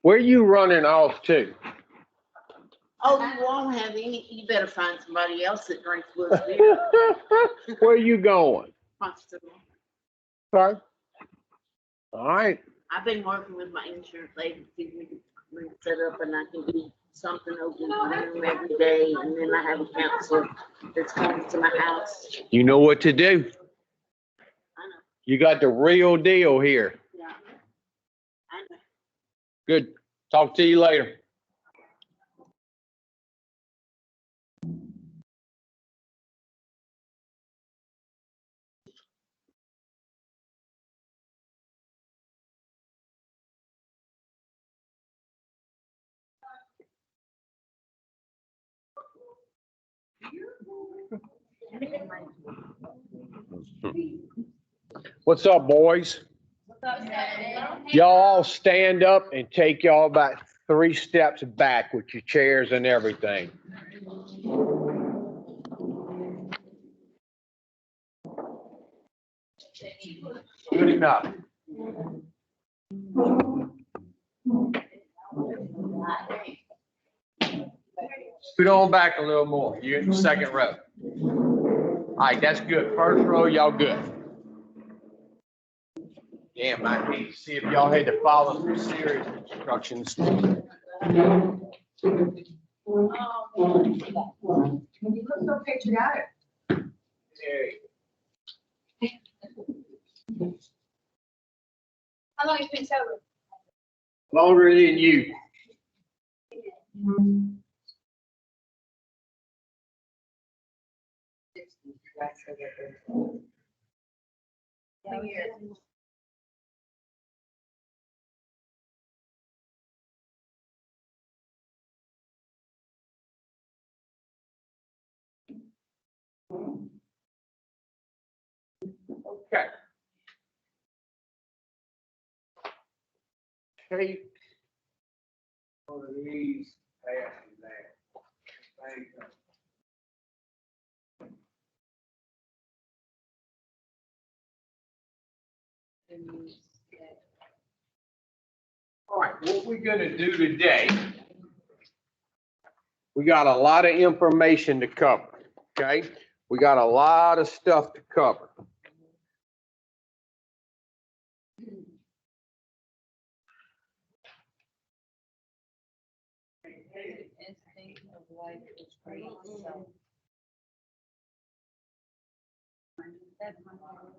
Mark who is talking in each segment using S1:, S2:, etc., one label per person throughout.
S1: Where you running off to?
S2: Oh, you won't have any. You better find somebody else that drinks Wood's beer.
S1: Where you going?
S2: Constable.
S1: Sorry. All right.
S2: I've been working with my insurance agency. We can set up and I can do something over in the room every day. And then I have a counselor that's coming to my house.
S1: You know what to do.
S2: I know.
S1: You got the real deal here.
S2: Yeah. I know.
S1: Good. Talk to you later. What's up, boys? Y'all all stand up and take y'all about 3 steps back with your chairs and everything. Good enough. Scoot on back a little more. You're in the second row. All right, that's good. First row, y'all good. Damn, I hate to see if y'all had to follow some serious instructions.
S3: Can you look so patriotic? How long have you been sober?
S1: Longer than you. Okay. Take one of these past that. All right, what we're gonna do today, we got a lot of information to cover, okay? We got a lot of stuff to cover.
S3: Instinct of life is great, so.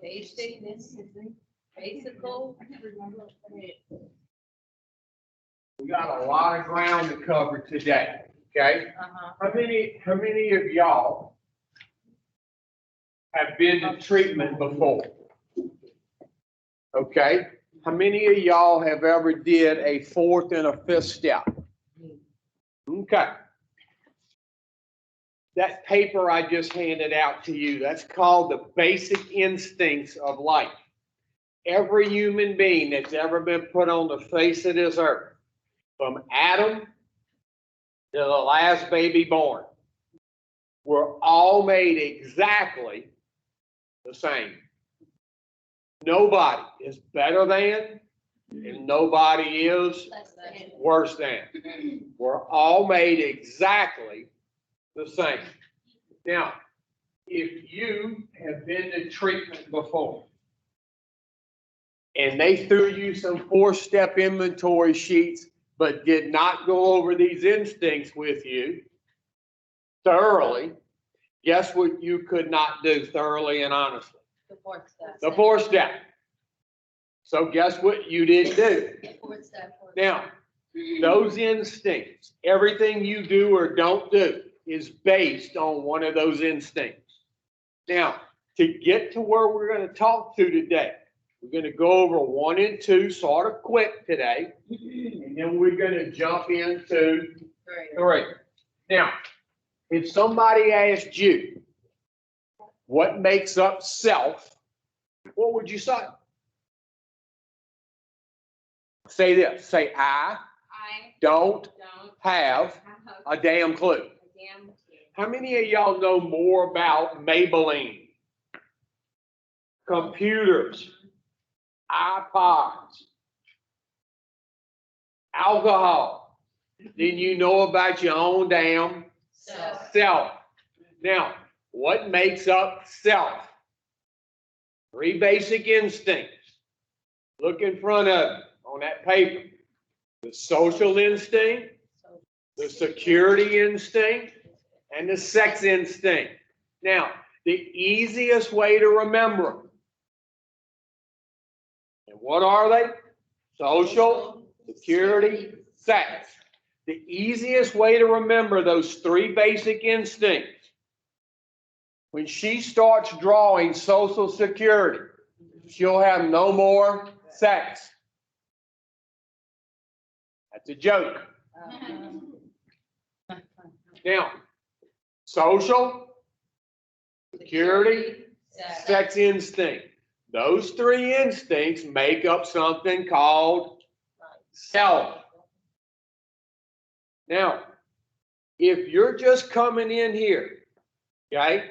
S3: Basic, basical.
S1: We got a lot of ground to cover today, okay? How many of y'all have been to treatment before? Okay, how many of y'all have ever did a 4th and a 5th step? Okay. That paper I just handed out to you, that's called the basic instincts of life. Every human being that's ever been put on the face of this earth, from Adam to the last baby born, we're all made exactly the same. Nobody is better than, and nobody is worse than. We're all made exactly the same. Now, if you have been to treatment before, and they threw you some 4-step inventory sheets, but did not go over these instincts with you thoroughly, guess what you could not do thoroughly and honestly?
S3: The 4th step.
S1: The 4th step. So guess what you didn't do?
S3: 4th step.
S1: Now, those instincts, everything you do or don't do is based on one of those instincts. Now, to get to where we're going to talk to today, we're going to go over 1 and 2 sort of quick today, and then we're going to jump into 3. Now, If somebody asked you what makes up self, what would you say? Say this, say, I
S3: I
S1: don't
S3: don't
S1: have
S3: have
S1: a damn clue.
S3: a damn clue.
S1: How many of y'all know more about Maybelline, computers, iPods, alcohol, than you know about your own damn
S3: Self.
S1: self? Now, what makes up self? 3 basic instincts. Look in front of you on that paper. The social instinct, the security instinct, and the sex instinct. Now, the easiest way to remember them. And what are they? Social, security, sex. The easiest way to remember those 3 basic instincts. When she starts drawing social security, she'll have no more sex. That's a joke. Now, social, security, sex instinct. Those 3 instincts make up something called self. Now, if you're just coming in here, okay?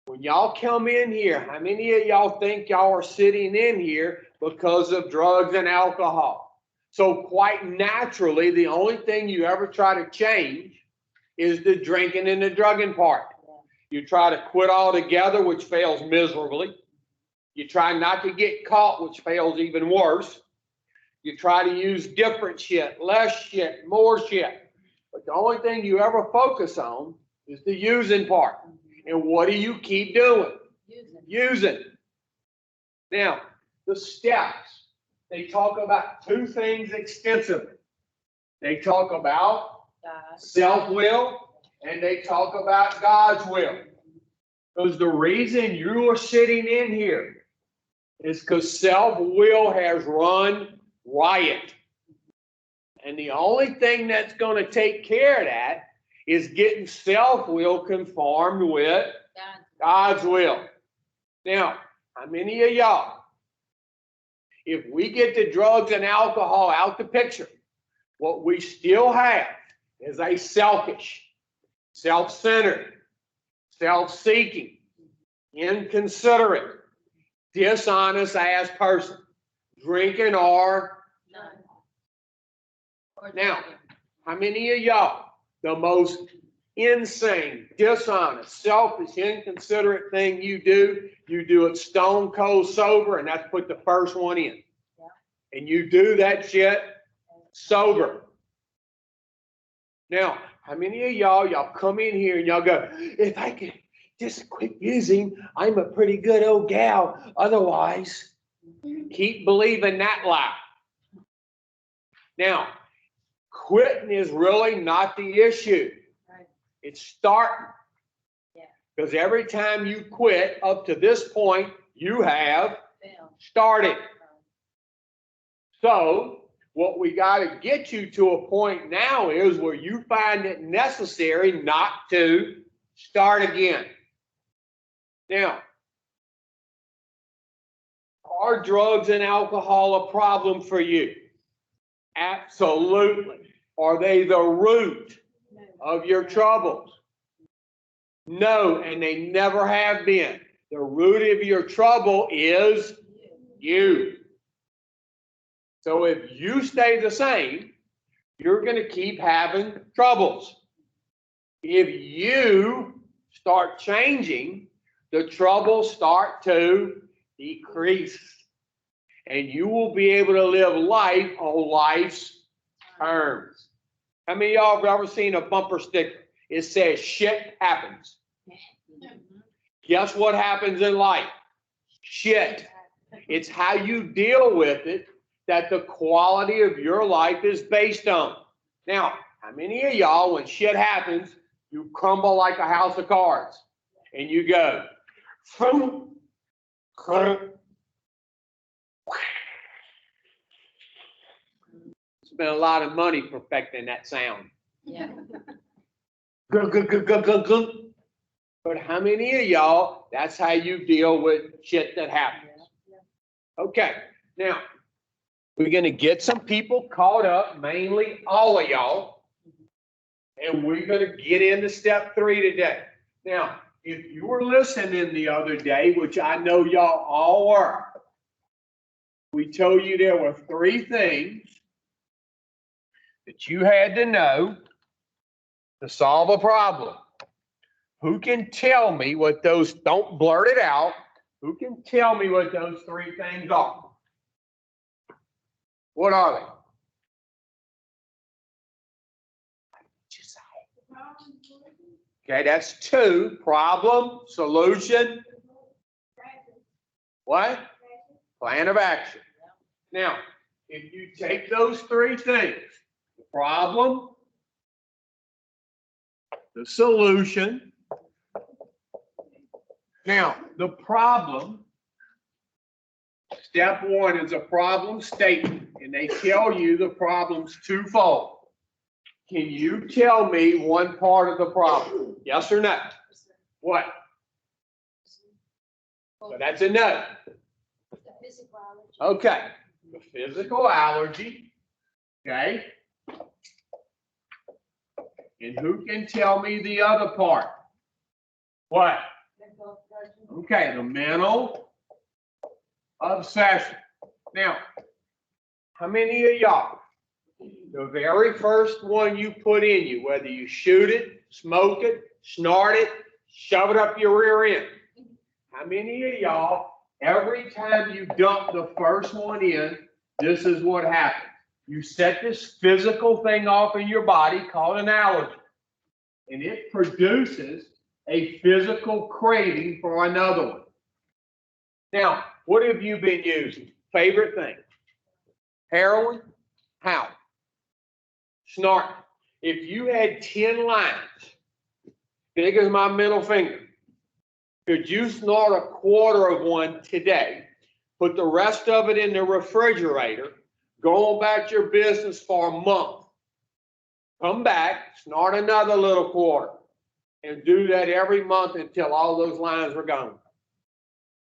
S1: When y'all come in here, how many of y'all think y'all are sitting in here because of drugs and alcohol? So quite naturally, the only thing you ever try to change is the drinking and the drugging part. You try to quit altogether, which fails miserably. You try not to get caught, which fails even worse. You try to use different shit, less shit, more shit. But the only thing you ever focus on is the using part. And what do you keep doing? Using. Now, the steps, they talk about 2 things extensively. They talk about self-will and they talk about God's will. Because the reason you are sitting in here is because self-will has run riot. And the only thing that's going to take care of that is getting self-will conformed with God's will. Now, how many of y'all, if we get the drugs and alcohol out the picture, what we still have is a selfish, self-centered, self-seeking, inconsiderate, dishonest ass person, drinking or now, how many of y'all, the most insane, dishonest, selfish, inconsiderate thing you do it stone cold sober, and that's put the first one in. And you do that shit sober. Now, how many of y'all come in here and y'all go, if I could just quit using, I'm a pretty good old gal. Otherwise, keep believing that lie. Now, quitting is really not the issue. It's starting. Because every time you quit up to this point, you have started. So what we got to get you to a point now is where you find it necessary not to start again. Now, are drugs and alcohol a problem for you? Absolutely. Are they the root of your troubles? No, and they never have been. The root of your trouble is you. So if you stay the same, you're going to keep having troubles. If you start changing, the troubles start to decrease. And you will be able to live life on life's terms. How many of y'all have ever seen a bumper sticker? It says shit happens. Guess what happens in life? Shit. It's how you deal with it that the quality of your life is based on. Now, how many of y'all, when shit happens, you crumble like a house of cards and you go, spent a lot of money perfecting that sound.
S3: Yeah.
S1: Gunk, gunk, gunk, gunk, gunk, gunk. But how many of y'all, that's how you deal with shit that happens? Okay, now, we're gonna get some people caught up, mainly all of y'all. And we're gonna get into step 3 today. Now, if you were listening the other day, which I know y'all all were, we told you there were 3 things that you had to know to solve a problem. Who can tell me what those, don't blurt it out, who can tell me what those 3 things are? What are they? Okay, that's 2. Problem, solution. What? Plan of action. Now, if you take those 3 things, the problem, the solution. Now, the problem, step 1 is a problem statement, and they tell you the problem's twofold. Can you tell me one part of the problem? Yes or no? What? So that's a no. Okay, the physical allergy. Okay. And who can tell me the other part? What? Okay, the mental obsession. Now, how many of y'all, the very first one you put in you, whether you shoot it, smoke it, snort it, shove it up your rear end, how many of y'all, every time you dump the first one in, this is what happens? You set this physical thing off in your body called an allergy, and it produces a physical craving for another one. Now, what have you been using? Favorite thing? Heroin? How? Snort. If you had 10 lines, big as my middle finger, could you snort a quarter of one today, put the rest of it in the refrigerator, go about your business for a month, come back, snort another little quarter, and do that every month until all those lines were gone?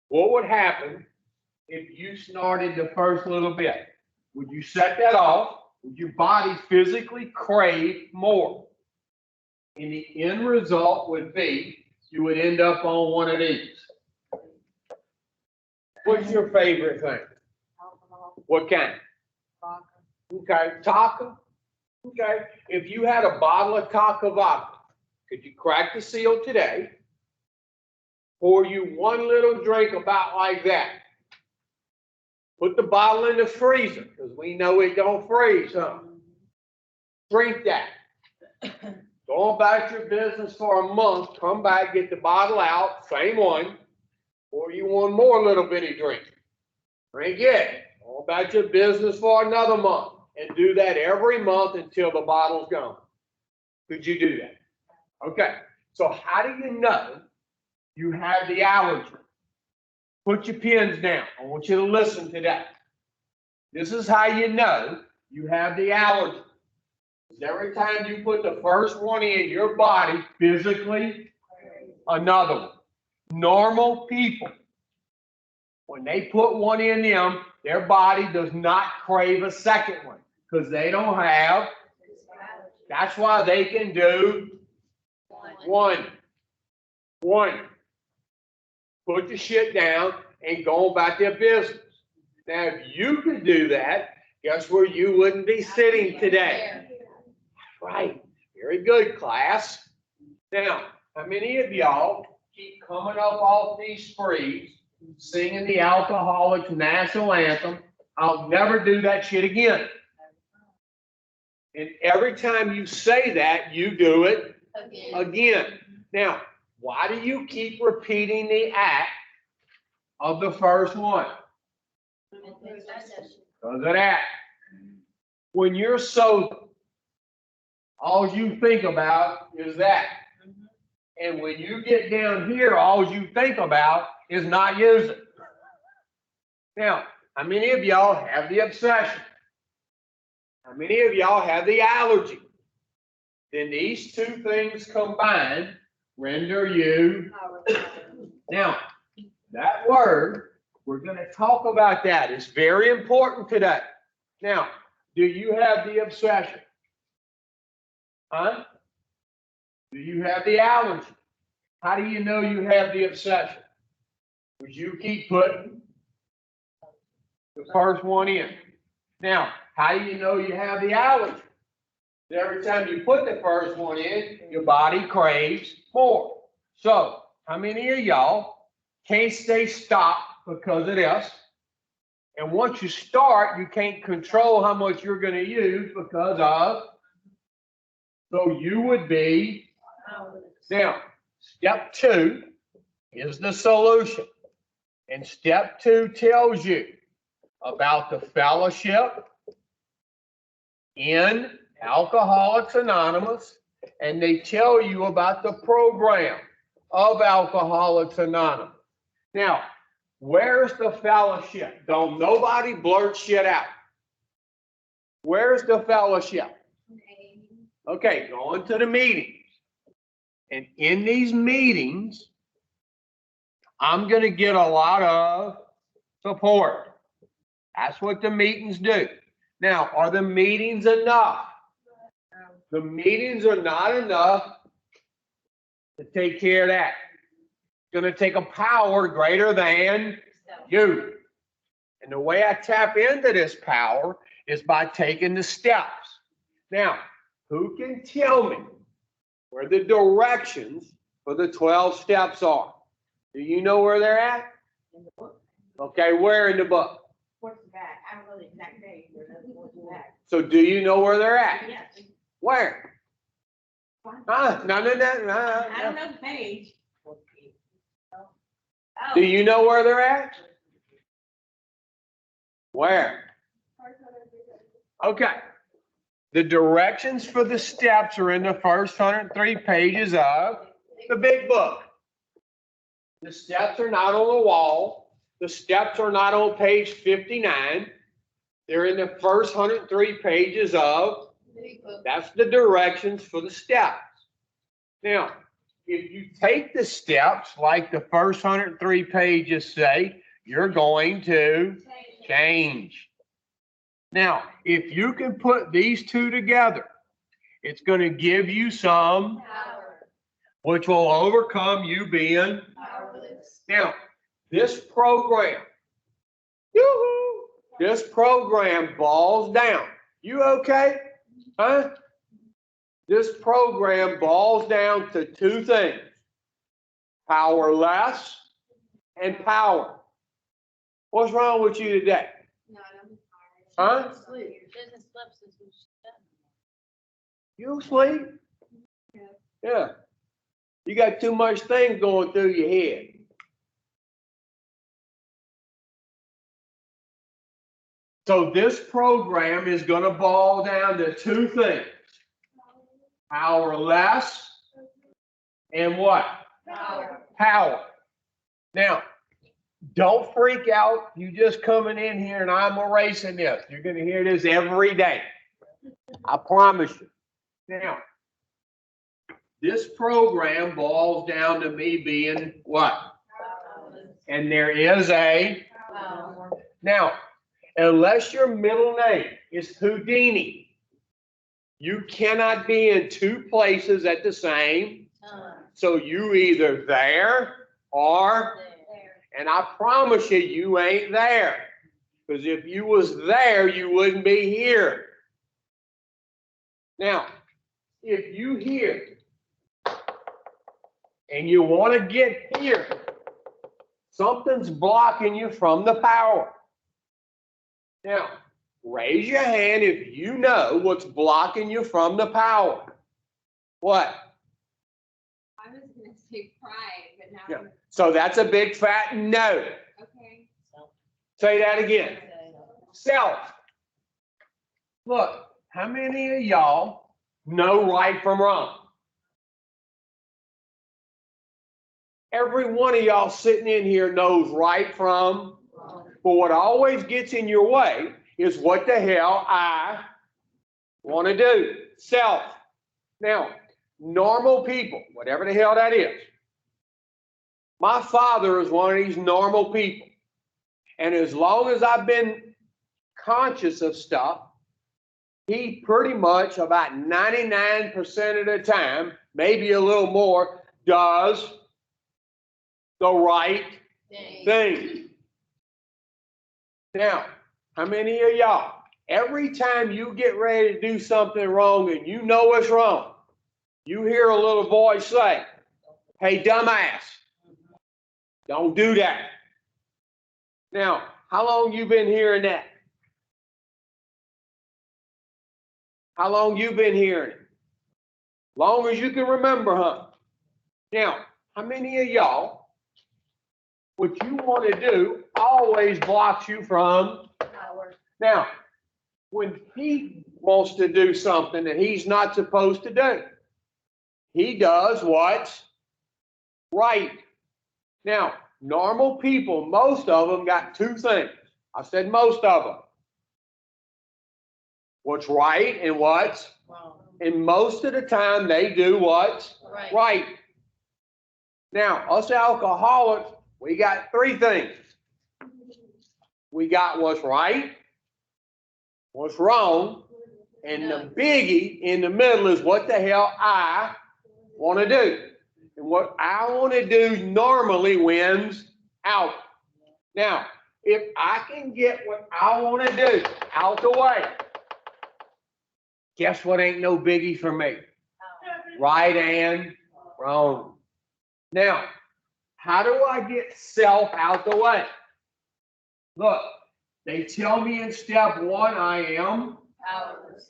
S1: What would happen if you snorted the first little bit? Would you set that off? Would your body physically crave more? And the end result would be you would end up on one of these. What's your favorite thing? What kind? Okay, Taka. Okay, if you had a bottle of Taka vodka, could you crack the seal today? Pour you one little drink about like that. Put the bottle in the freezer, because we know it don't freeze, huh? Drink that. Go about your business for a month, come back, get the bottle out, same one, or you want more little bitty drink. Drink it. Go about your business for another month, and do that every month until the bottle's gone. Could you do that? Okay, so how do you know you have the allergy? Put your pens down. I want you to listen to that. This is how you know you have the allergy. Every time you put the first one in, your body physically, another one. Normal people, when they put one in them, their body does not crave a second one because they don't have. That's why they can do one. Put the shit down and go about their business. Now, if you could do that, guess where you wouldn't be sitting today? Right. Very good, class. Now, how many of y'all keep coming up off these sprees, singing the Alcoholics National Anthem? I'll never do that shit again. And every time you say that, you do it again. Now, why do you keep repeating the act of the first one? Because of that. When you're sober, all you think about is that. And when you get down here, all you think about is not using. Now, how many of y'all have the obsession? How many of y'all have the allergy? then these two things combined render you. Now, that word, we're going to talk about that. It's very important today. Now, do you have the obsession? Huh? Do you have the allergy? How do you know you have the obsession? Because you keep putting the first one in. Now, how do you know you have the allergy? Every time you put the first one in, your body craves more. So, how many of y'all can't stay stopped because of this? And once you start, you can't control how much you're going to use because of. So you would be. Now, step 2 is the solution. And step 2 tells you about the fellowship in Alcoholics Anonymous, and they tell you about the program of Alcoholics Anonymous. Now, where's the fellowship? Don't nobody blurt shit out. Where's the fellowship? Okay, going to the meetings. And in these meetings, I'm going to get a lot of support. That's what the meetings do. Now, are the meetings enough? The meetings are not enough to take care of that. It's going to take a power greater than you. And the way I tap into this power is by taking the steps. Now, who can tell me where the directions for the 12 steps are? Do you know where they're at?
S2: In the book.
S1: Okay, where in the book?
S2: Towards the back. I don't know the exact name, but it's towards the back.
S1: So do you know where they're at?
S2: Yes.
S1: Where? No.
S2: I don't know the page. Oh.
S1: Do you know where they're at? Where? Okay. The directions for the steps are in the first 103 pages of the big book. The steps are not on the wall. The steps are not on page 59. They're in the first 103 pages of. That's the directions for the steps. Now, if you take the steps like the first 103 pages say, you're going to change. Now, if you can put these two together, it's going to give you some power, which will overcome you being powerless. Now, this program, this program boils down. You okay? Huh? This program boils down to two things: powerless and power. What's wrong with you today? Huh? You sleep? Yeah. You got too much things going through your head. So this program is going to boil down to two things: powerless and what? Power. Now, don't freak out. You just coming in here and I'm erasing this. You're going to hear this every day. I promise you. Now, this program boils down to me being what? And there is a. Now, unless your middle name is Houdini, you cannot be in two places at the same time. So you either there or. And I promise you, you ain't there. Because if you was there, you wouldn't be here. Now, if you here and you want to get here, something's blocking you from the power. Now, raise your hand if you know what's blocking you from the power. What?
S3: I was gonna say pride, but now.
S1: Yeah. So that's a big fat no.
S3: Okay.
S1: Say that again. Self. Look, how many of y'all know right from wrong? Every one of y'all sitting in here knows right from wrong. But what always gets in your way is what the hell I want to do. Self. Now, normal people, whatever the hell that is. My father is one of these normal people. And as long as I've been conscious of stuff, he pretty much about 99% of the time, maybe a little more, does the right thing. Now, how many of y'all, every time you get ready to do something wrong and you know it's wrong, you hear a little voice say, hey, dumbass, don't do that. Now, how long you been hearing that? How long you been hearing it? Long as you can remember, huh? Now, how many of y'all, what you want to do always blocks you from
S3: Power.
S1: now, when he wants to do something that he's not supposed to do, he does what's right. Now, normal people, most of them got two things. I said most of them. What's right and what's, and most of the time they do what's right. Now, us alcoholics, we got three things. We got what's right, what's wrong, and the biggie in the middle is what the hell I want to do. And what I want to do normally wins out. Now, if I can get what I want to do out the way, guess what ain't no biggie for me? Right and wrong. Now, how do I get self out the way? Look, they tell me in step 1, I am.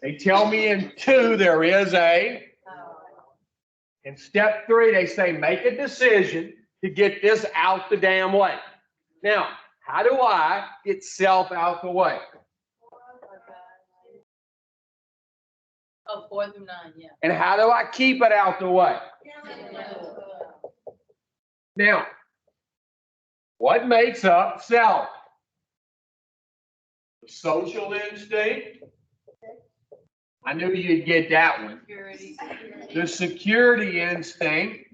S1: They tell me in 2, there is a. In step 3, they say, make a decision to get this out the damn way. Now, how do I get self out the way?
S3: Oh, 4 through 9, yeah.
S1: And how do I keep it out the way? Now, what makes up self? The social instinct. I knew you'd get that one.
S3: Security.
S1: The security instinct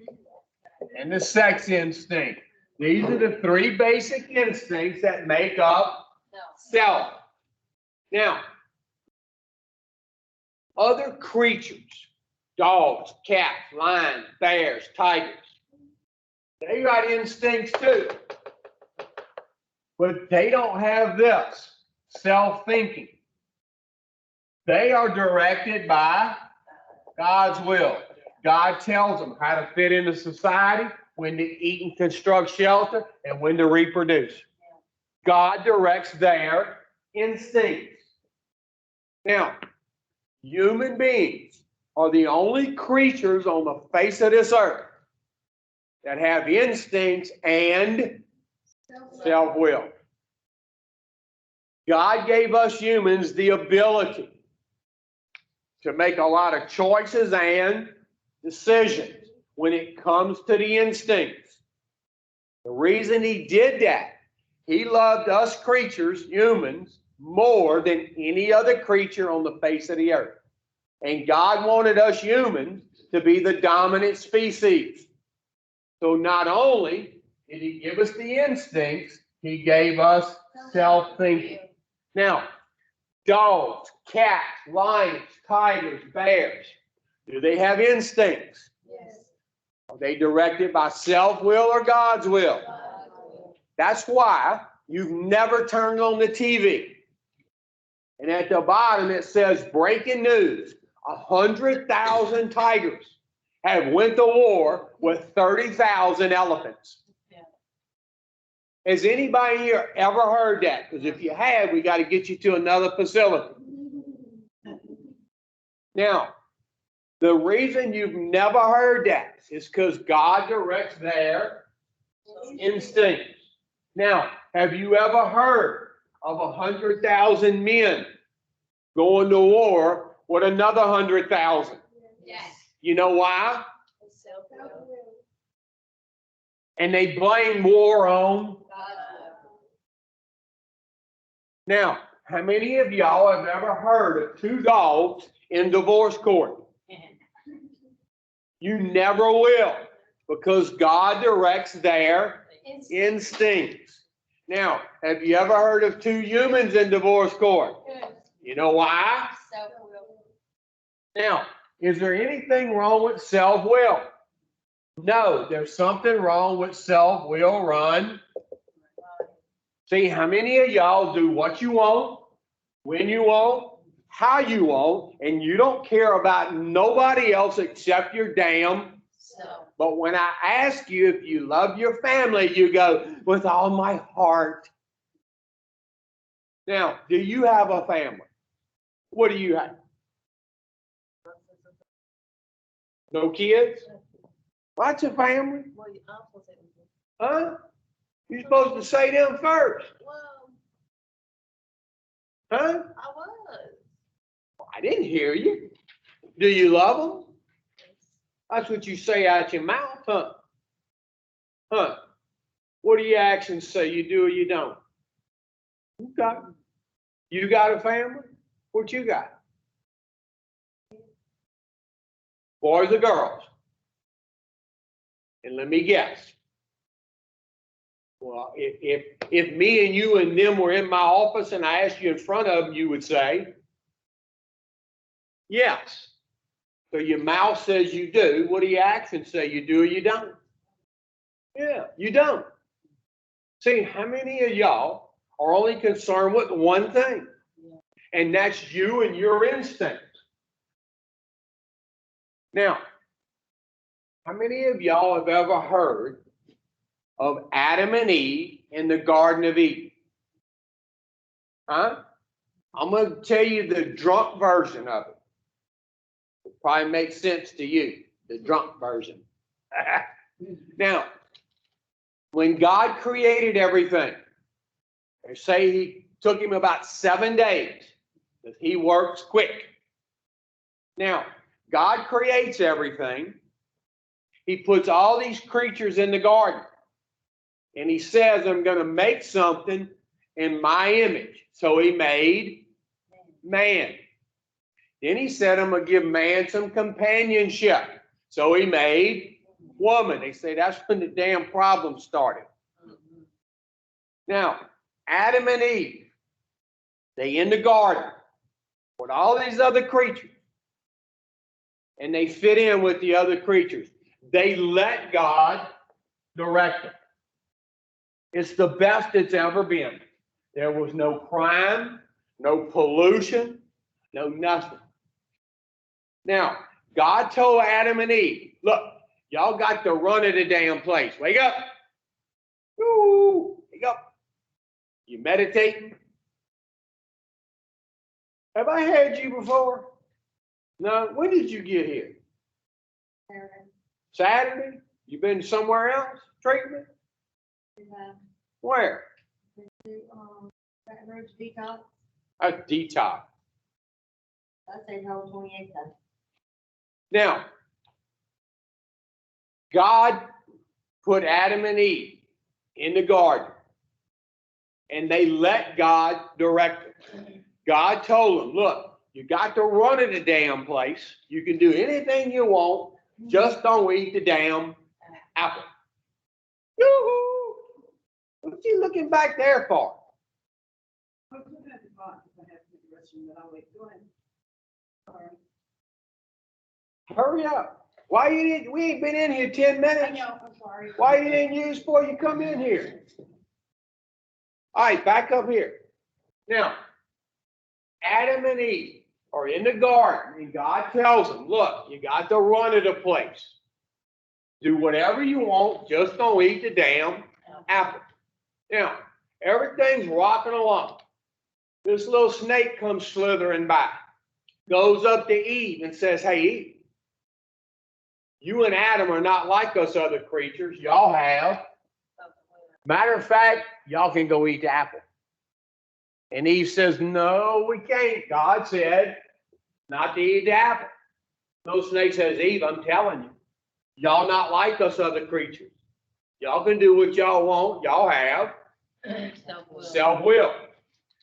S1: and the sex instinct. These are the 3 basic instincts that make up self. Now, other creatures, dogs, cats, lions, bears, tigers, they got instincts too. But they don't have this self-thinking. They are directed by God's will. God tells them how to fit into society, when to eat and construct shelter, and when to reproduce. God directs their instincts. Now, human beings are the only creatures on the face of this earth that have instincts and self-will. God gave us humans the ability to make a lot of choices and decisions when it comes to the instincts. The reason he did that, he loved us creatures, humans, more than any other creature on the face of the earth. And God wanted us humans to be the dominant species. So not only did he give us the instincts, he gave us self-thinking. Now, dogs, cats, lions, tigers, bears, do they have instincts?
S3: Yes.
S1: Are they directed by self-will or God's will? That's why you've never turned on the TV. And at the bottom it says breaking news. 100,000 tigers have went to war with 30,000 elephants.
S3: Yeah.
S1: Has anybody here ever heard that? Because if you have, we got to get you to another facility. Now, the reason you've never heard that is because God directs their instincts. Now, have you ever heard of 100,000 men going to war with another 100,000?
S3: Yes.
S1: You know why?
S3: Self-will.
S1: And they blame war on. Now, how many of y'all have ever heard of 2 dogs in divorce court? You never will, because God directs their instincts. Now, have you ever heard of two humans in divorce court? You know why?
S3: Self-will.
S1: Now, is there anything wrong with self-will? No, there's something wrong with self-will run. See, how many of y'all do what you want, when you want, how you want, and you don't care about nobody else except your damn.
S3: So,
S1: But when I ask you if you love your family, you go, with all my heart. Now, do you have a family? What do you have? No kids? What's a family?
S2: Well, you also said,
S1: Huh? You're supposed to say them first.
S2: well,
S1: Huh?
S2: I was.
S1: I didn't hear you. Do you love them? That's what you say out your mouth, huh? Huh? What do your actions say? You do or you don't? You got a family? What you got? Boys or girls? And let me guess. Well, if me and you and them were in my office and I asked you in front of them, you would say, yes. So your mouth says you do. What do your actions say? You do or you don't? Yeah, you don't. See, how many of y'all are only concerned with one thing? And that's you and your instincts. Now, how many of y'all have ever heard of Adam and Eve in the Garden of Eden? Huh? I'm going to tell you the drunk version of it. It probably makes sense to you, the drunk version. Now, when God created everything, they say he took him about 7 days, because he works quick. Now, God creates everything. He puts all these creatures in the garden. And he says, I'm going to make something in my image. So he made man. Then he said, I'm going to give man some companionship. So he made woman. They say that's when the damn problem started. Now, Adam and Eve, they in the garden with all these other creatures. And they fit in with the other creatures. They let God direct them. It's the best it's ever been. There was no crime, no pollution, no nothing. Now, God told Adam and Eve, look, y'all got to run at the damn place. Wake up. Woo, wake up. You meditating? Have I had you before? No. When did you get here? Saturday? You been somewhere else? Treatment? Where?
S3: Baton Rouge detox.
S1: A detox.
S3: I say no 28th.
S1: Now, God put Adam and Eve in the garden, and they let God direct them. God told them, look, you got to run at the damn place. You can do anything you want, just don't eat the damn apple. Yoo-hoo! What you looking back there for? Hurry up. Why you didn't, we ain't been in here 10 minutes.
S3: I'm sorry.
S1: Why you didn't use before you come in here? All right, back up here. Now, Adam and Eve are in the garden, and God tells them, look, you got to run to the place. Do whatever you want, just don't eat the damn apple. Now, everything's rocking along. This little snake comes slithering by, goes up to Eve and says, hey, Eve, you and Adam are not like us other creatures. Y'all have. Matter of fact, y'all can go eat the apple. And Eve says, no, we can't. God said not to eat the apple. No, snake says, Eve, I'm telling you, y'all not like us other creatures. Y'all can do what y'all want. Y'all have self-will.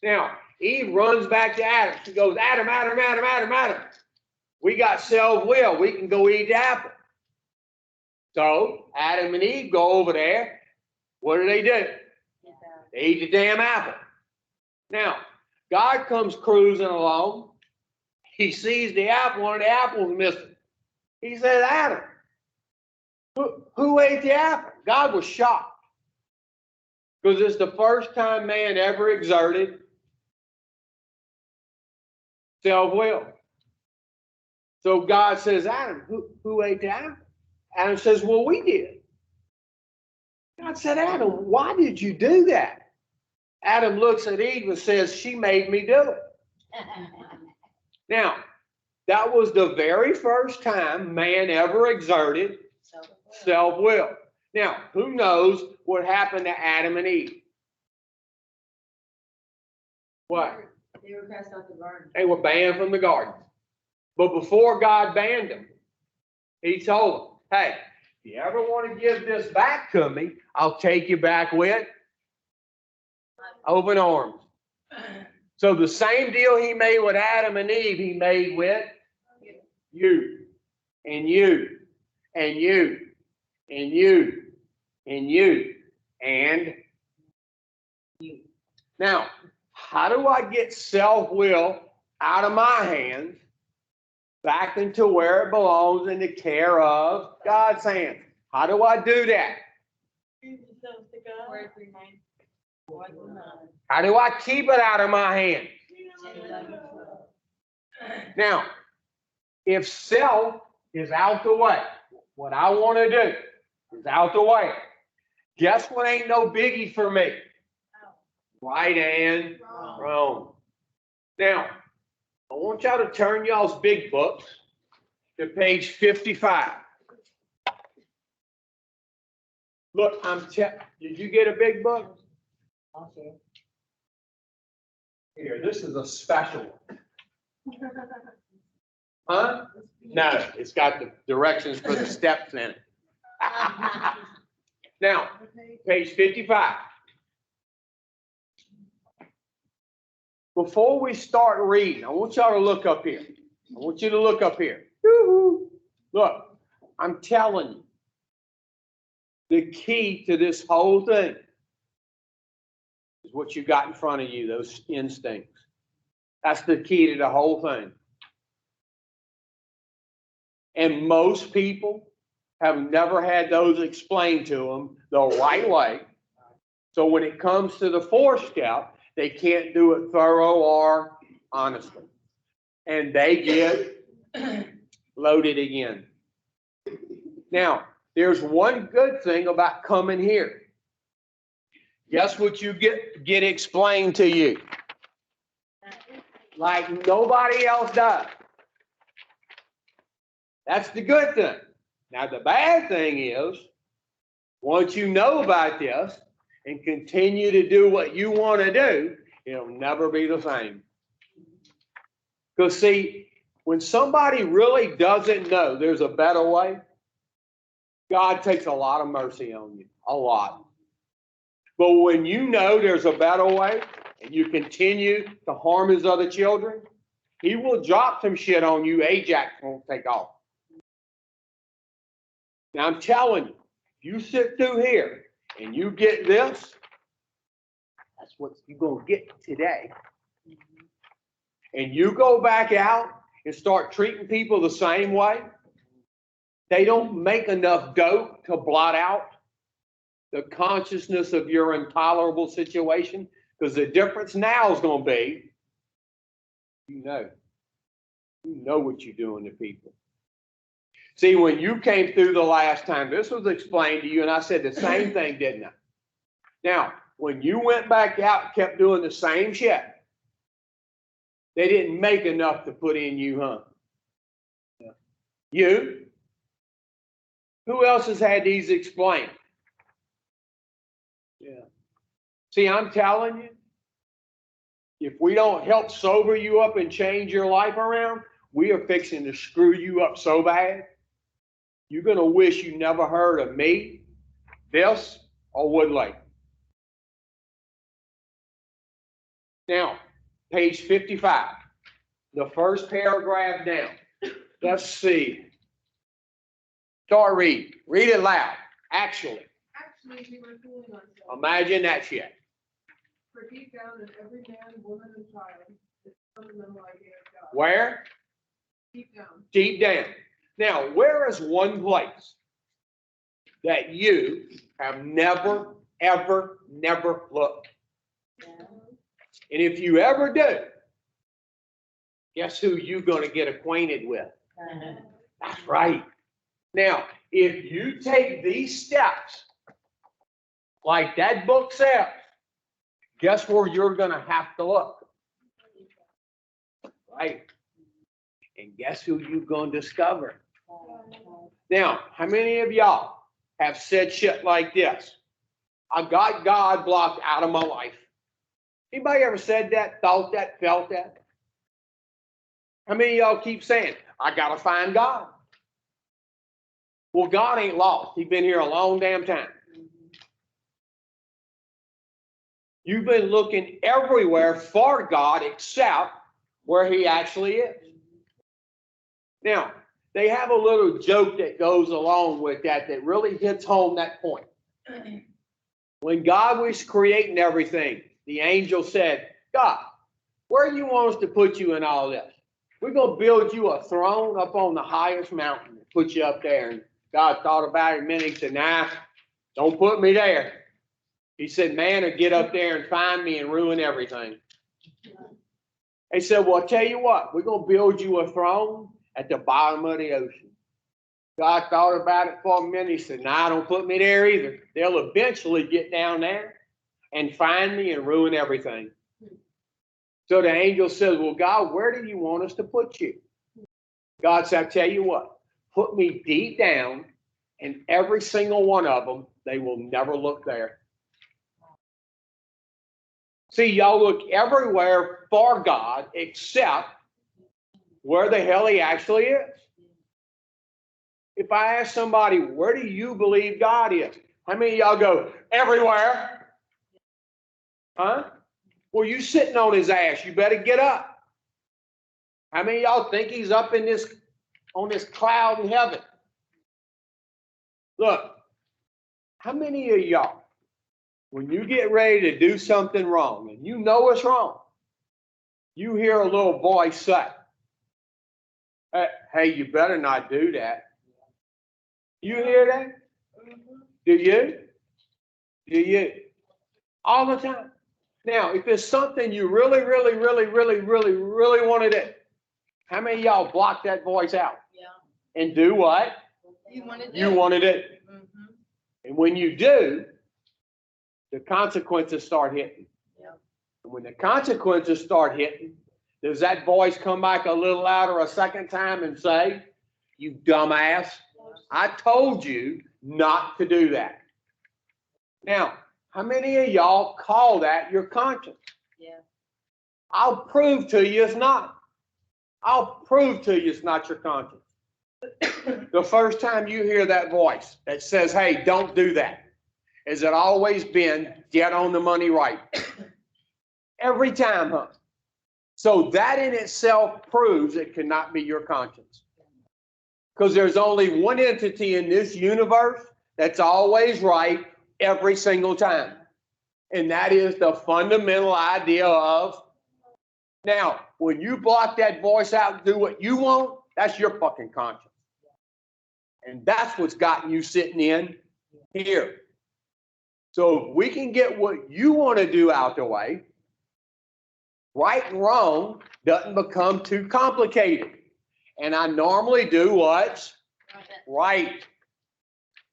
S1: Now, Eve runs back to Adam. She goes, Adam. We got self-will. We can go eat the apple. So Adam and Eve go over there. What do? They eat the damn apple. Now, God comes cruising along. He sees the apple, one of the apples missing. He says, Adam, who ate the apple? God was shocked. Because it's the first time man ever exerted self-will. So God says, Adam, who ate the apple? Adam says, well, we did. God said, Adam, why did you do that? Adam looks at Eve and says, she made me do it. Now, that was the very first time man ever exerted self-will. Now, who knows what happened to Adam and Eve? What?
S3: They were cast out the garden.
S1: They were banned from the garden. But before God banned them, he told them, hey, if you ever want to give this back to me, I'll take you back with open arms. So the same deal he made with Adam and Eve, he made with you, and you, and you, and you, and you, and you. Now, how do I get self-will out of my hands back into where it belongs in the care of God's hands? How do I do that? How do I keep it out of my hands? Now, if self is out the way, what I want to do is out the way. Guess what ain't no biggie for me? Right and wrong. Now, I want y'all to turn y'all's big books to page 55. Look, did you get a big book?
S3: Okay.
S1: Here, this is a special one. Huh? No, it's got the directions for the steps in it. Now, page 55. Before we start reading, I want y'all to look up here. I want you to look up here. Woo-hoo. Look, I'm telling you, the key to this whole thing is what you got in front of you, those instincts. That's the key to the whole thing. And most people have never had those explained to them the right way. So when it comes to the fourth step, they can't do it thorough or honestly. And they get loaded again. Now, there's one good thing about coming here. Guess what you get explained to you? Like nobody else does. That's the good thing. Now, the bad thing is, once you know about this and continue to do what you want to do, it'll never be the same. Because see, when somebody really doesn't know there's a better way, God takes a lot of mercy on you, a lot. But when you know there's a better way and you continue to harm his other children, he will drop some shit on you, Ajax won't take off. Now I'm telling you, you sit through here and you get this, that's what you're going to get today. And you go back out and start treating people the same way, they don't make enough dope to blot out the consciousness of your intolerable situation, because the difference now is going to be, you know what you're doing to people. See, when you came through the last time, this was explained to you, and I said the same thing, didn't I? Now, when you went back out and kept doing the same shit, they didn't make enough to put in you, huh? You? Who else has had these explained? Yeah. See, I'm telling you, if we don't help sober you up and change your life around, we are fixing to screw you up so bad. You're going to wish you never heard of me, this, or Woodlake. Now, page 55, the first paragraph down. Let's see. Start reading. Read it loud. Actually,
S3: Actually, we were fooling ourselves.
S1: imagine that shit.
S3: For deep down in every man, woman, and child is the fundamental idea of God.
S1: Where?
S3: Deep down.
S1: Deep down. Now, where is one place that you have never, ever, never looked? And if you ever do, guess who you're going to get acquainted with? That's right. Now, if you take these steps, like that book says, guess where you're going to have to look? Right. And guess who you're going to discover? Now, how many of y'all have said shit like this? I got God blocked out of my life. Anybody ever said that, thought that, felt that? How many of y'all keep saying, I gotta find God? Well, God ain't lost. He's been here a long damn time. You've been looking everywhere for God except where he actually is. Now, they have a little joke that goes along with that that really hits home that point. When God was creating everything, the angel said, God, where do you want us to put you in all this? We're going to build you a throne up on the highest mountain and put you up there. And God thought about it a minute. He said, nah, don't put me there. He said, man will get up there and find me and ruin everything. He said, well, I'll tell you what, we're going to build you a throne at the bottom of the ocean. God thought about it for a minute. He said, nah, don't put me there either. They'll eventually get down there and find me and ruin everything. So the angel says, well, God, where do you want us to put you? God said, I tell you what, put me deep down, and every single one of them, they will never look there. See, y'all look everywhere for God except where the hell he actually is. If I ask somebody, where do you believe God is? How many of y'all go, everywhere? Huh? Well, you sitting on his ass, you better get up. How many of y'all think he's up in this, on this cloud in heaven? Look, how many of y'all, when you get ready to do something wrong, and you know it's wrong, you hear a little voice say, hey, you better not do that. You hear that? Do you? Do you? All the time. Now, if it's something you really, really, really, really, really, really want to do, how many of y'all block that voice out?
S2: Yeah.
S1: And do what?
S3: You want to do.
S1: You want to do.
S2: Mm-hmm.
S1: And when you do, the consequences start hitting.
S2: Yeah.
S1: And when the consequences start hitting, does that voice come back a little louder a second time and say, you dumbass, I told you not to do that. Now, how many of y'all call that your conscience?
S2: Yeah.
S1: I'll prove to you it's not. I'll prove to you it's not your conscience. The first time you hear that voice that says, hey, don't do that, has it always been get on the money right? Every time, huh? So that in itself proves it cannot be your conscience. Because there's only one entity in this universe that's always right every single time. And that is the fundamental idea of, now, when you block that voice out and do what you want, that's your fucking conscience. And that's what's gotten you sitting in here. So if we can get what you want to do out the way, right and wrong doesn't become too complicated. And I normally do what's right.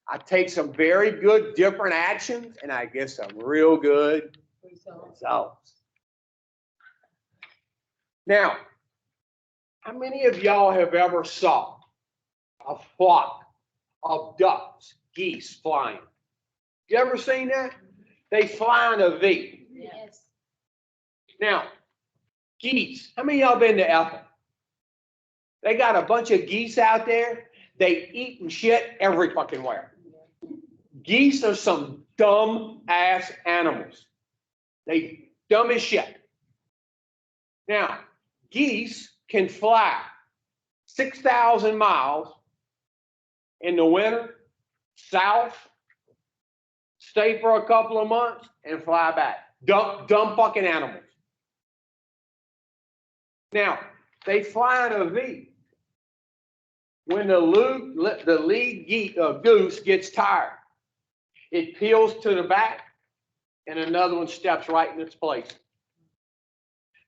S1: I take some very good different actions and I get some real good results. Now, how many of y'all have ever saw a flock of ducks, geese flying? You ever seen that? They fly in a V.
S2: Yes.
S1: Now, geese, how many of y'all been to Ethel? They got a bunch of geese out there. They eat and shit every fucking where. Geese are some dumb ass animals. They dumb as shit. Now, geese can fly 6,000 miles in the winter, south, stay for a couple of months, and fly back. Dumb fucking animals. Now, they fly in a V. When the lead goose gets tired, it peels to the back, and another one steps right in its place.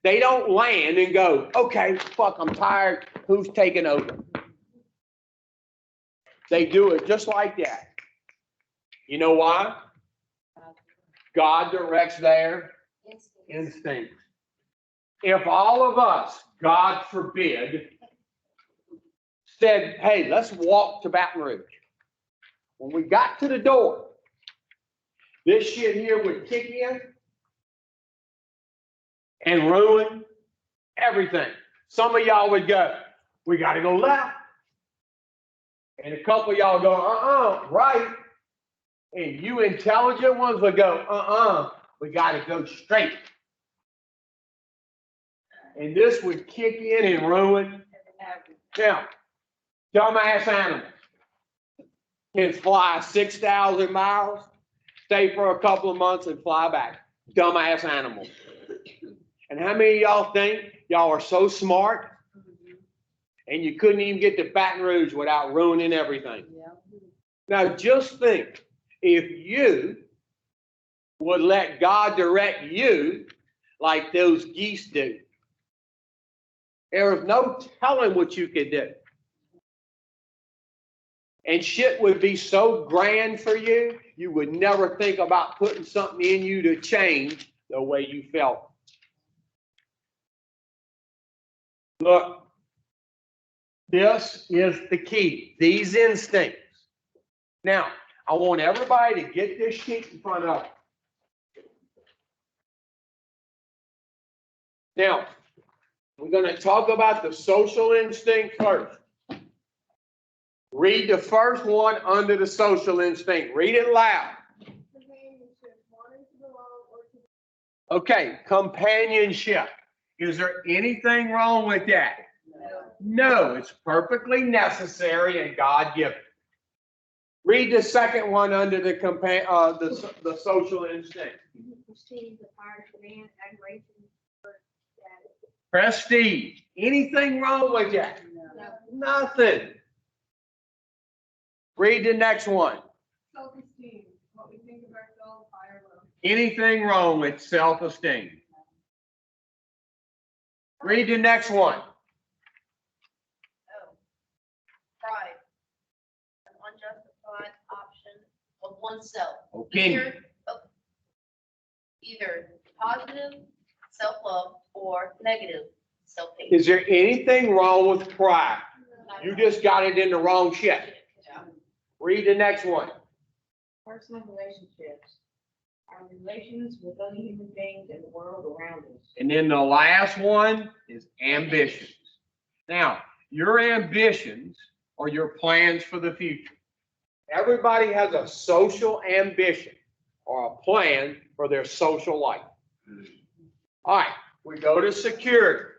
S1: They don't land and go, okay, fuck, I'm tired. Who's taking over? They do it just like that. You know why? God directs their instincts. If all of us, God forbid, said, hey, let's walk to Baton Rouge. When we got to the door, this shit here would kick in and ruin everything. Some of y'all would go, we got to go left. And a couple of y'all go, right. And you intelligent ones would go, we got to go straight. And this would kick in and ruin. Now, dumbass animals can fly 6,000 miles, stay for a couple of months, and fly back. Dumbass animals. And how many of y'all think y'all are so smart and you couldn't even get to Baton Rouge without ruining everything?
S2: Yeah.
S1: Now, just think, if you would let God direct you like those geese do, there is no telling what you could do. And shit would be so grand for you, you would never think about putting something in you to change the way you felt. Look, this is the key, these instincts. Now, I want everybody to get this sheet in front of them. Now, we're going to talk about the social instinct first. Read the first one under the social instinct. Read it loud. Okay, companionship. Is there anything wrong with that? No, it's perfectly necessary and God-given. Read the second one under the social instinct. Prestige. Anything wrong with that? No. Nothing. Read the next one.
S3: Self-esteem, what we think of ourselves, high or low.
S1: Anything wrong with self-esteem? Read the next one.
S2: Pride, an unjustified option of oneself.
S1: Opinion.
S2: Either positive self-love or negative self-hate.
S1: Is there anything wrong with pride? You just got it in the wrong shit. Read the next one.
S4: Personal relationships, our relations with other human beings and the world around us.
S1: And then the last one is ambitions. Now, your ambitions are your plans for the future. Everybody has a social ambition or a plan for their social life. All right, we go to security.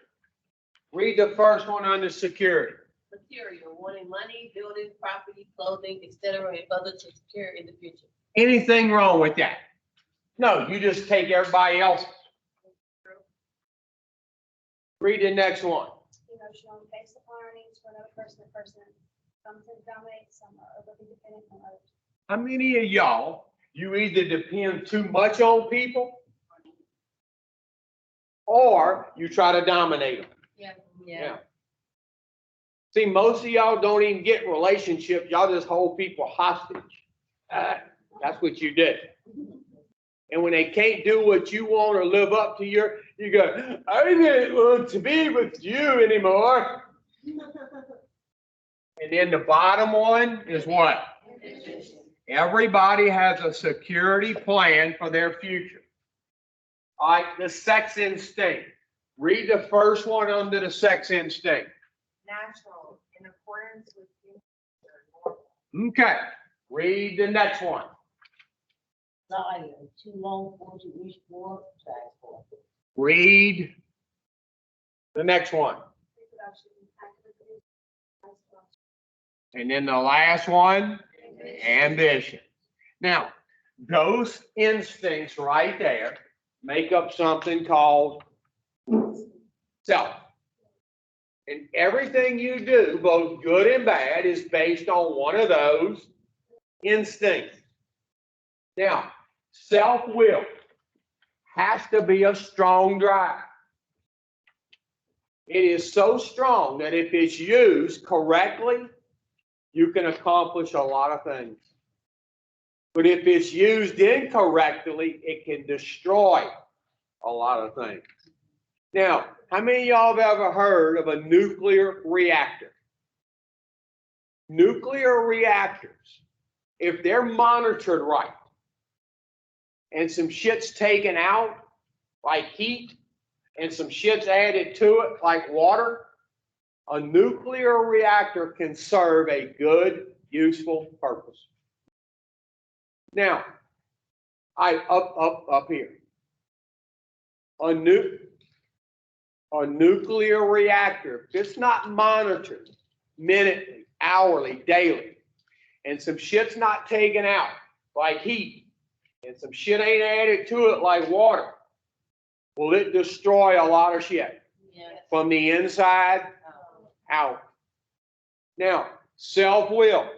S1: Read the first one under security.
S2: Material, wanting money, building, property, clothing, etc., and other to secure in the future.
S1: Anything wrong with that? No, you just take everybody else's. Read the next one.
S5: Emotional and based upon our needs for another person or person. Some tend to dominate, some are overly dependent on others.
S1: How many of y'all, you either depend too much on people or you try to dominate them? Yeah. See, most of y'all don't even get relationships. Y'all just hold people hostage. That's what you do. And when they can't do what you want or live up to you go, I don't want to be with you anymore. And then the bottom one is what? Everybody has a security plan for their future. All right, the sex instinct. Read the first one under the sex instinct.
S4: Natural, in accordance with human.
S1: Okay, read the next one.
S4: Desire, too long for to reach for, for.
S1: Read the next one.
S5: Reproduction, actively
S1: And then the last one, ambition. Now, those instincts right there make up something called self. And everything you do, both good and bad, is based on one of those instincts. Now, self-will has to be a strong drive. It is so strong that if it's used correctly, you can accomplish a lot of things. But if it's used incorrectly, it can destroy a lot of things. Now, how many of y'all have ever heard of a nuclear reactor? Nuclear reactors, if they're monitored right, and some shit's taken out, like heat, and some shit's added to it, like water, a nuclear reactor can serve a good, useful purpose. Now, up here. A nuclear reactor, if it's not monitored minutely, hourly, daily, and some shit's not taken out, like heat, and some shit ain't added to it like water, will it destroy a lot of shit from the inside out? Now, self-will,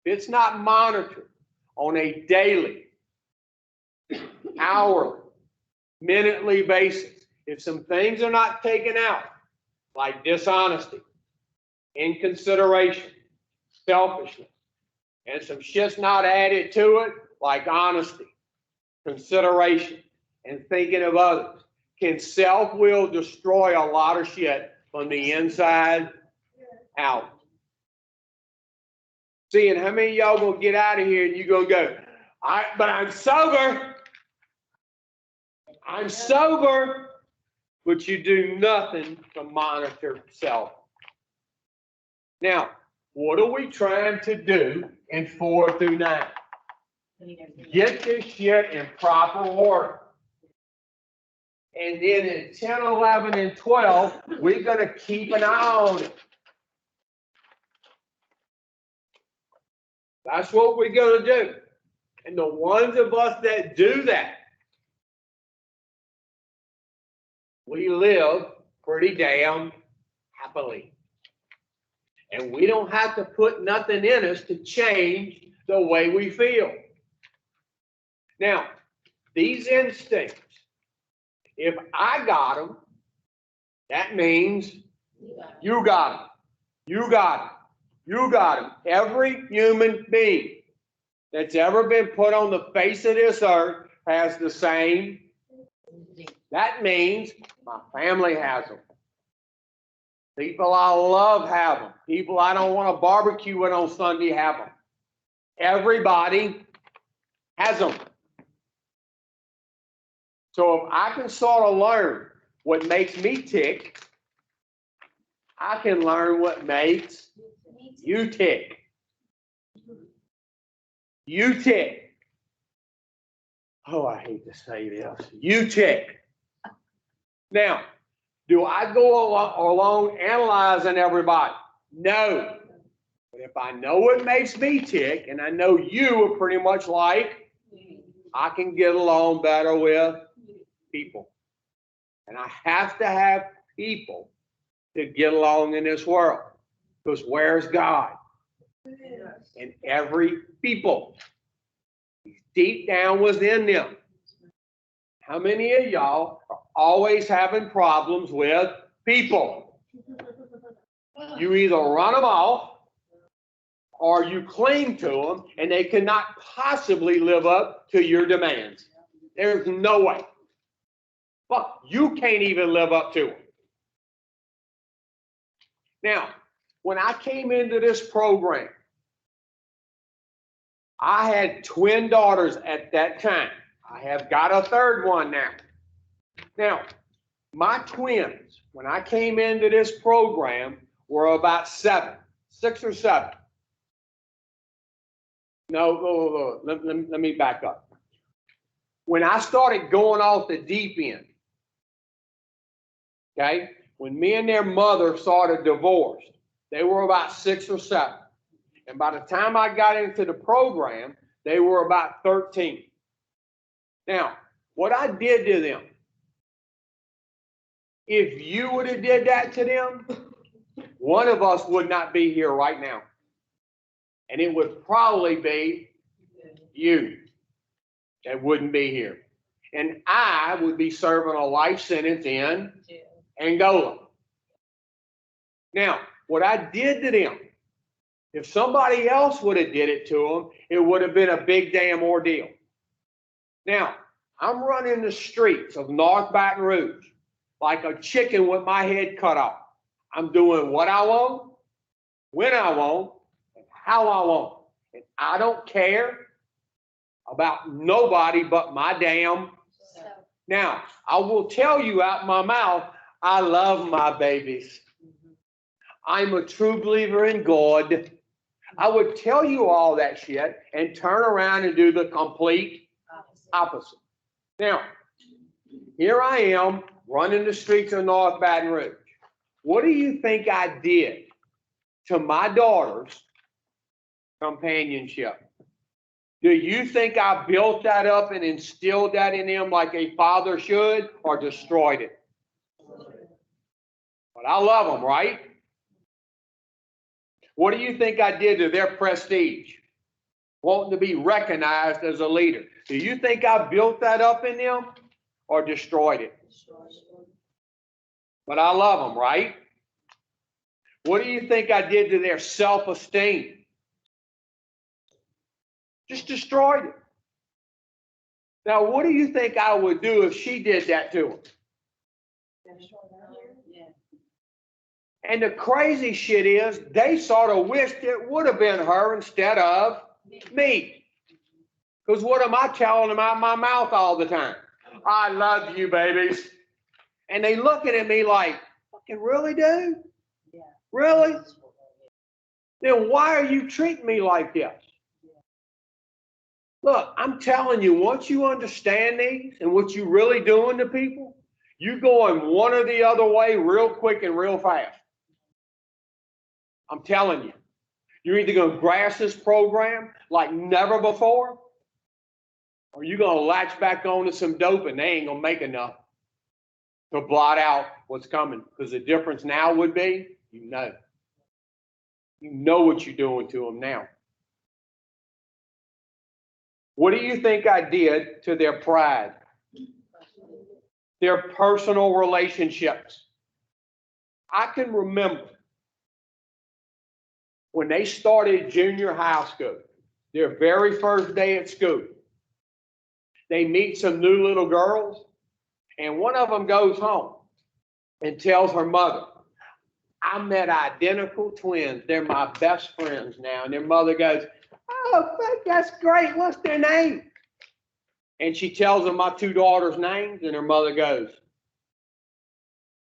S1: if it's not monitored on a daily, hourly, minutely basis, if some things are not taken out, like dishonesty, inconsideration, selfishness, and some shit's not added to it, like honesty, consideration, and thinking of others, can self-will destroy a lot of shit from the inside out? See, and how many of y'all gonna get out of here and you gonna go, but I'm sober. I'm sober, but you do nothing to monitor self. Now, what are we trying to do in 4 through 9? Get this shit in proper order. And then in 10, 11, and 12, we're going to keep an eye on it. That's what we're going to do. And the ones of us that do that, we live pretty damn happily. And we don't have to put nothing in us to change the way we feel. Now, these instincts, if I got them, that means you got them. You got them. You got them. Every human being that's ever been put on the face of this earth has the same. That means my family has them. People I love have them. People I don't want to barbecue with on Sunday have them. Everybody has them. So if I can sort of learn what makes me tick, I can learn what makes you tick. You tick. Oh, I hate to say this. You tick. Now, do I go along analyzing everybody? No. But if I know what makes me tick, and I know you are pretty much like, I can get along better with people. And I have to have people to get along in this world. Because where's God? In every people. Deep down within them. How many of y'all are always having problems with people? You either run them off or you cling to them and they cannot possibly live up to your demands. There's no way. But you can't even live up to them. Now, when I came into this program, I had twin daughters at that time. I have got a third one now. Now, my twins, when I came into this program, were about 6 or 7. No, let me back up. When I started going off the deep end, okay, when me and their mother started divorced, they were about 6 or 7. And by the time I got into the program, they were about 13. Now, what I did to them, if you would have did that to them, one of us would not be here right now. And it would probably be you that wouldn't be here. And I would be serving a life sentence in Angola. Now, what I did to them, if somebody else would have did it to them, it would have been a big damn ordeal. Now, I'm running the streets of North Baton Rouge like a chicken with my head cut off. I'm doing what I want, when I want, and how I want. And I don't care about nobody but my damn. Now, I will tell you out my mouth, I love my babies. I'm a true believer in God. I would tell you all that shit and turn around and do the complete opposite. Now, here I am running the streets of North Baton Rouge. What do you think I did to my daughter's companionship? Do you think I built that up and instilled that in them like a father should, or destroyed it? But I love them, right? What do you think I did to their prestige? Wanting to be recognized as a leader. Do you think I built that up in them or destroyed it? But I love them, right? What do you think I did to their self-esteem? Just destroyed it. Now, what do you think I would do if she did that to them? And the crazy shit is, they sort of wished it would have been her instead of me. Because what am I telling them out of my mouth all the time? I love you, babies. And they looking at me like, fucking really, dude? Really? Then why are you treating me like this? Look, I'm telling you, once you understand these and what you're really doing to people, you going one or the other way real quick and real fast. I'm telling you. You're either going to grasp this program like never before, or you're going to latch back on to some dope and they ain't going to make enough to blot out what's coming. Because the difference now would be, you know what you're doing to them now. What do you think I did to their pride? Their personal relationships. I can remember when they started junior high school, their very first day at school, they meet some new little girls, and one of them goes home and tells her mother, I met identical twins. They're my best friends now. And their mother goes, oh, that's great. What's their name? And she tells them my two daughters' names, and her mother goes,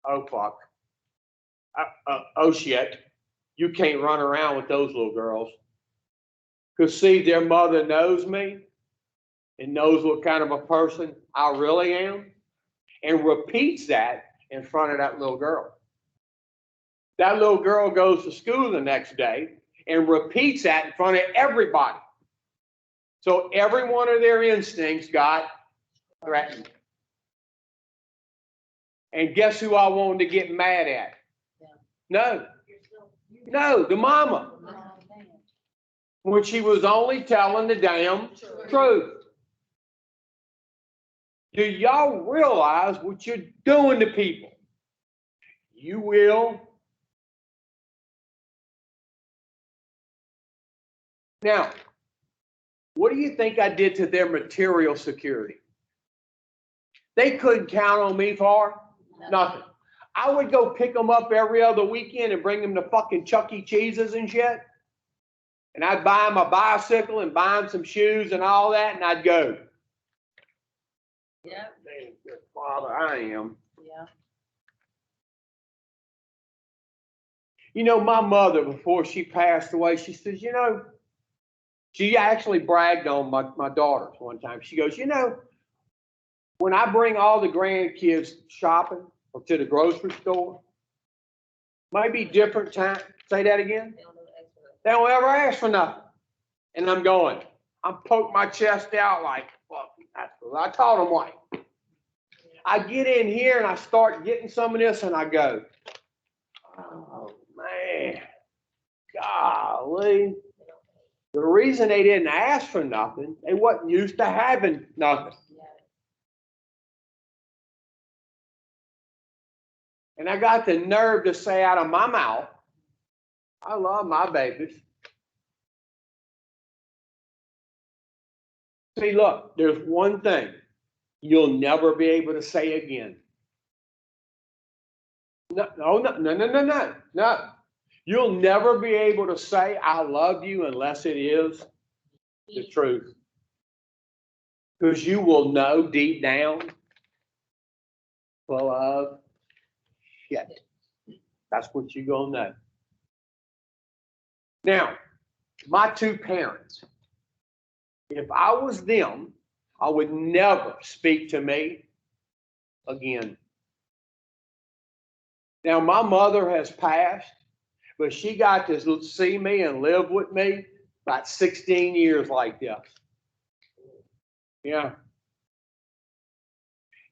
S1: oh, fuck. Oh, shit. You can't run around with those little girls. Because, see, their mother knows me and knows what kind of a person I really am and repeats that in front of that little girl. That little girl goes to school the next day and repeats that in front of everybody. So every one of their instincts got threatened. And guess who I wanted to get mad at? No, the mama. When she was only telling the damn truth. Do y'all realize what you're doing to people? You will. Now, what do you think I did to their material security? They couldn't count on me for nothing. I would go pick them up every other weekend and bring them to fucking Chuck E. Cheese's and shit. And I'd buy them a bicycle and buy them some shoes and all that, and I'd go.
S2: Yeah.
S1: Good father I am.
S2: Yeah.
S1: You know, my mother, before she passed away, she says, you know, she actually bragged on my daughters one time. She goes, you know, when I bring all the grandkids shopping or to the grocery store, might be different time. Say that again. They don't ever ask for nothing. And I'm poking my chest out like, well, that's what I taught them white. I get in here and I start getting some of this and I go, oh man, golly. The reason they didn't ask for nothing, they wasn't used to having nothing. And I got the nerve to say out of my mouth, I love my babies. See, look, there's one thing you'll never be able to say again. No. You'll never be able to say I love you unless it is the truth. Because you will know deep down, full of shit. That's what you're going to know. Now, my two parents, if I was them, I would never speak to me again. Now, my mother has passed, but she got to see me and live with me about 16 years like this. Yeah.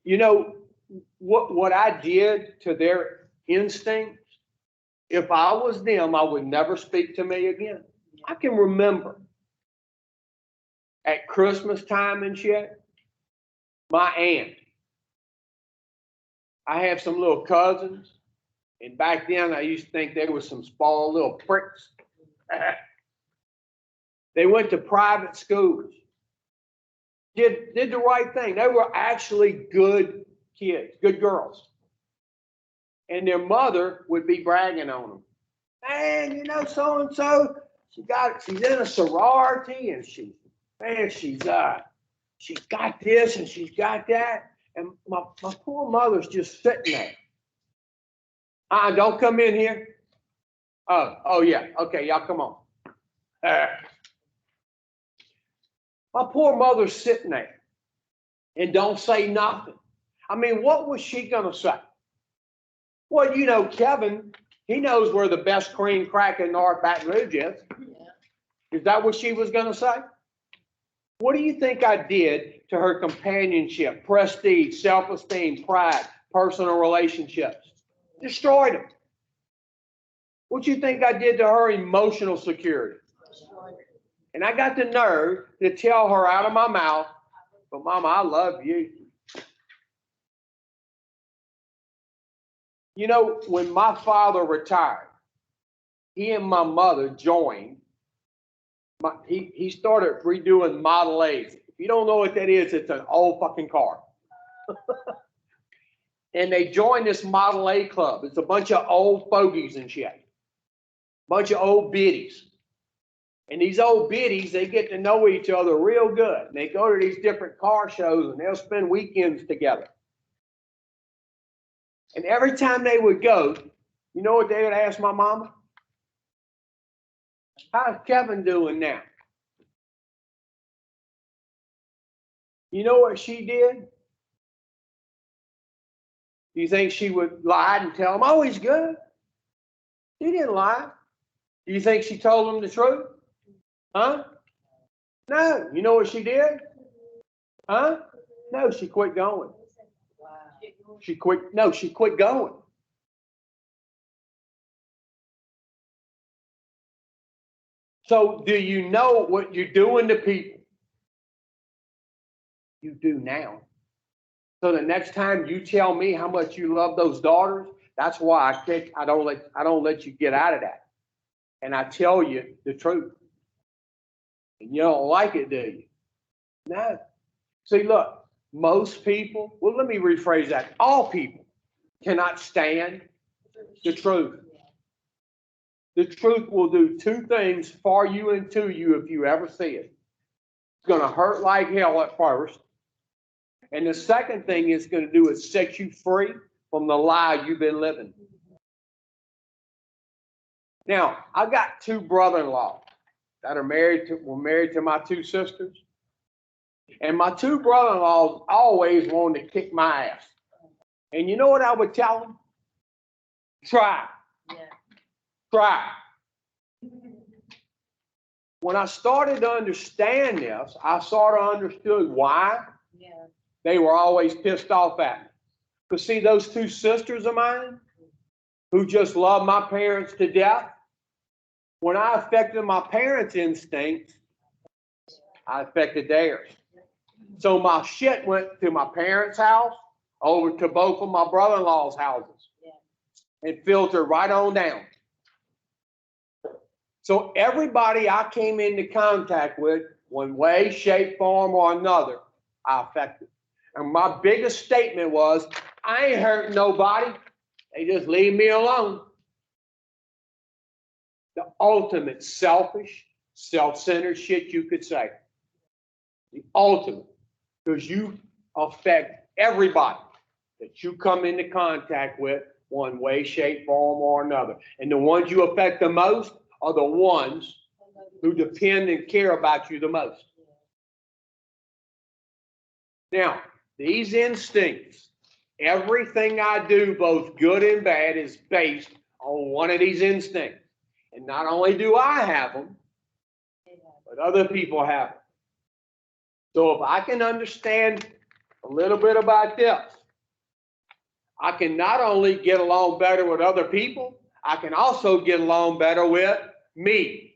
S1: You know, what I did to their instincts, if I was them, I would never speak to me again. I can remember at Christmas time and shit, my aunt, I have some little cousins, and back then I used to think they were some small little pricks. They went to private schools, did the right thing. They were actually good kids, good girls. And their mother would be bragging on them. Man, you know, so-and-so, she's in a sorority and she's got this and she's got that. And my poor mother's just sitting there. Don't come in here. Oh yeah, okay, y'all come on. My poor mother's sitting there and don't say nothing. I mean, what was she gonna say? Well, you know, Kevin, he knows where the best cream cracker in North Baton Rouge is. Is that what she was gonna say? What do you think I did to her companionship, prestige, self-esteem, pride, personal relationships? Destroyed them. What do you think I did to her emotional security? And I got the nerve to tell her out of my mouth, but Mama, I love you. You know, when my father retired, he and my mother joined. He started redoing Model A's. If you don't know what that is, it's an old fucking car. And they joined this Model A club. It's a bunch of old fogies and shit. Bunch of old biddies. And these old biddies, they get to know each other real good. And they go to these different car shows and they'll spend weekends together. And every time they would go, you know what they would ask my mama? How's Kevin doing now? You know what she did? Do you think she would lie and tell him, oh, he's good? She didn't lie. Do you think she told him the truth? Huh? No. You know what she did? Huh? No, she quit going. She quit going. So do you know what you're doing to people? You do now. So the next time you tell me how much you love those daughters, that's why I don't let you get out of that. And I tell you the truth. And you don't like it, do you? No. See, look, most people, well, let me rephrase that. All people cannot stand the truth. The truth will do two things for you and to you if you ever see it. It's going to hurt like hell at first. And the second thing it's going to do is set you free from the lie you've been living. Now, I got two brother-in-laws that were married to my two sisters. And my two brother-in-laws always wanted to kick my ass. And you know what I would tell them? Try. Yeah. Try. when I started to understand this, I sort of understood why
S2: Yeah.
S1: they were always pissed off at me. But see, those two sisters of mine who just loved my parents to death, when I affected my parents' instincts, I affected theirs. So my shit went to my parents' house, over to both of my brother-in-law's houses, and filtered right on down. So everybody I came into contact with, one way, shape, form, or another, I affected. And my biggest statement was, I ain't hurting nobody. They just leave me alone. The ultimate selfish, self-centered shit you could say. The ultimate. Because you affect everybody that you come into contact with, one way, shape, form, or another. And the ones you affect the most are the ones who depend and care about you the most. Now, these instincts, everything I do, both good and bad, is based on one of these instincts. And not only do I have them, but other people have them. So if I can understand a little bit about this, I can not only get along better with other people, I can also get along better with me.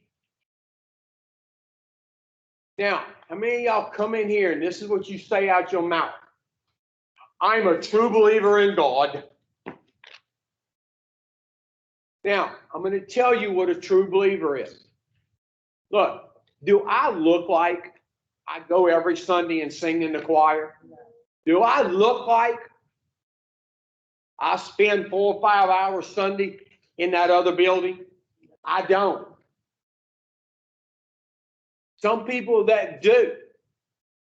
S1: Now, how many of y'all come in here and this is what you say out your mouth? I'm a true believer in God. Now, I'm going to tell you what a true believer is. Look, do I look like I go every Sunday and sing in the choir? Do I look like I spend 4 or 5 hours Sunday in that other building? I don't. Some people that do,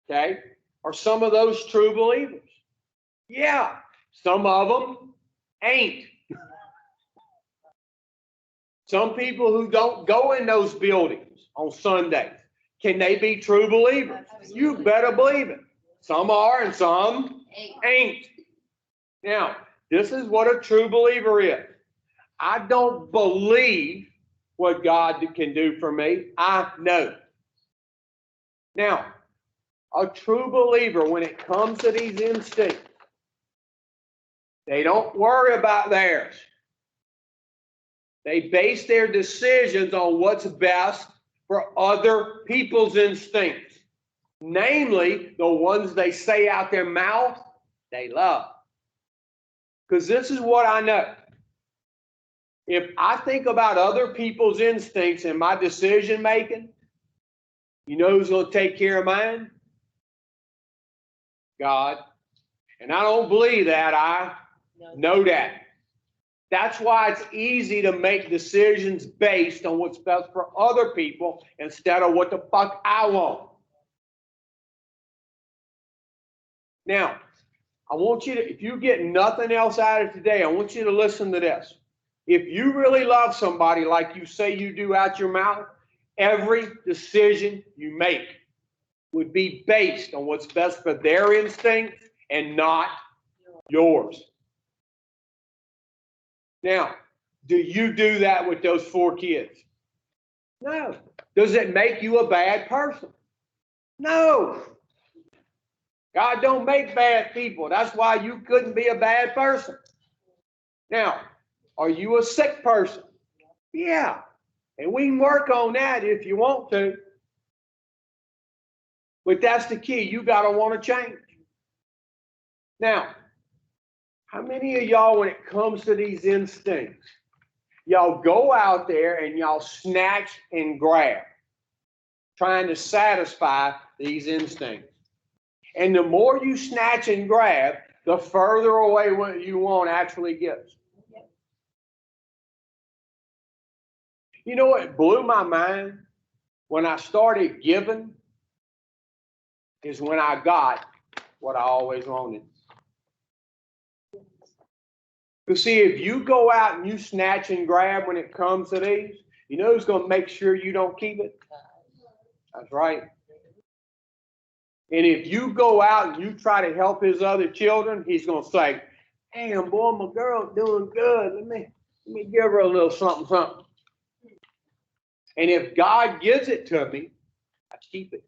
S1: okay, are some of those true believers. Yeah, some of them ain't. Some people who don't go in those buildings on Sundays, can they be true believers? You better believe it. Some are and some ain't. Now, this is what a true believer is. I don't believe what God can do for me. I know. Now, a true believer, when it comes to these instincts, they don't worry about theirs. They base their decisions on what's best for other people's instincts, namely the ones they say out their mouth they love. Because this is what I know. If I think about other people's instincts in my decision making, you know who's going to take care of mine? God. And I don't believe that. I know that. That's why it's easy to make decisions based on what's best for other people instead of what the fuck I want. Now, I want you to, if you get nothing else out of today, I want you to listen to this. If you really love somebody like you say you do out your mouth, every decision you make would be based on what's best for their instincts and not yours. Now, do you do that with those 4 kids? No. Does it make you a bad person? No. God don't make bad people. That's why you couldn't be a bad person. Now, are you a sick person? Yeah. And we can work on that if you want to. But that's the key. You got to want to change. Now, how many of y'all, when it comes to these instincts, y'all go out there and y'all snatch and grab, trying to satisfy these instincts? And the more you snatch and grab, the further away what you want actually gets. You know what blew my mind when I started giving is when I got what I always wanted. You see, if you go out and you snatch and grab when it comes to these, you know who's going to make sure you don't keep it? That's right. And if you go out and you try to help his other children, he's going to say, damn, boy, my girl's doing good. Let me give her a little something, something. And if God gives it to me, I keep it.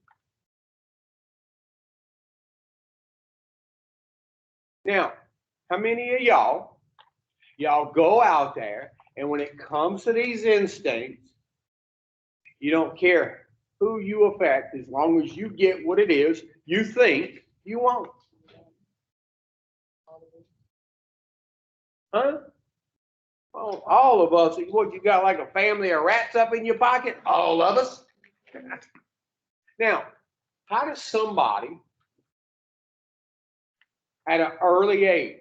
S1: Now, how many of y'all go out there, and when it comes to these instincts, you don't care who you affect as long as you get what it is you think you want? Huh? Oh, all of us. What, you got like a family of rats up in your pocket? All of us? Now, how does somebody at an early age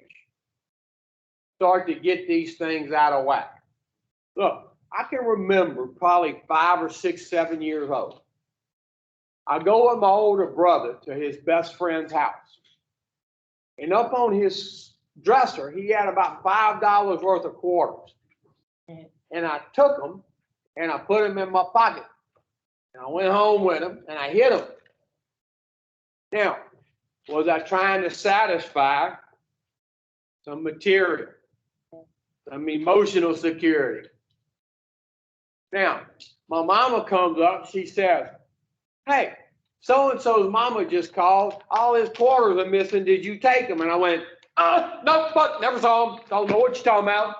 S1: start to get these things out of whack? Look, I can remember probably 5 or 6, 7 years old. I go with my older brother to his best friend's house. And up on his dresser, he had about $5 worth of quarters. And I took them and I put them in my pocket. And I went home with them and I hid them. Now, was I trying to satisfy some material, some emotional security? Now, my mama comes up, she says, hey, so-and-so's mama just called, all his quarters are missing, did you take them? And I went, no, but never saw them, don't know what you're talking about.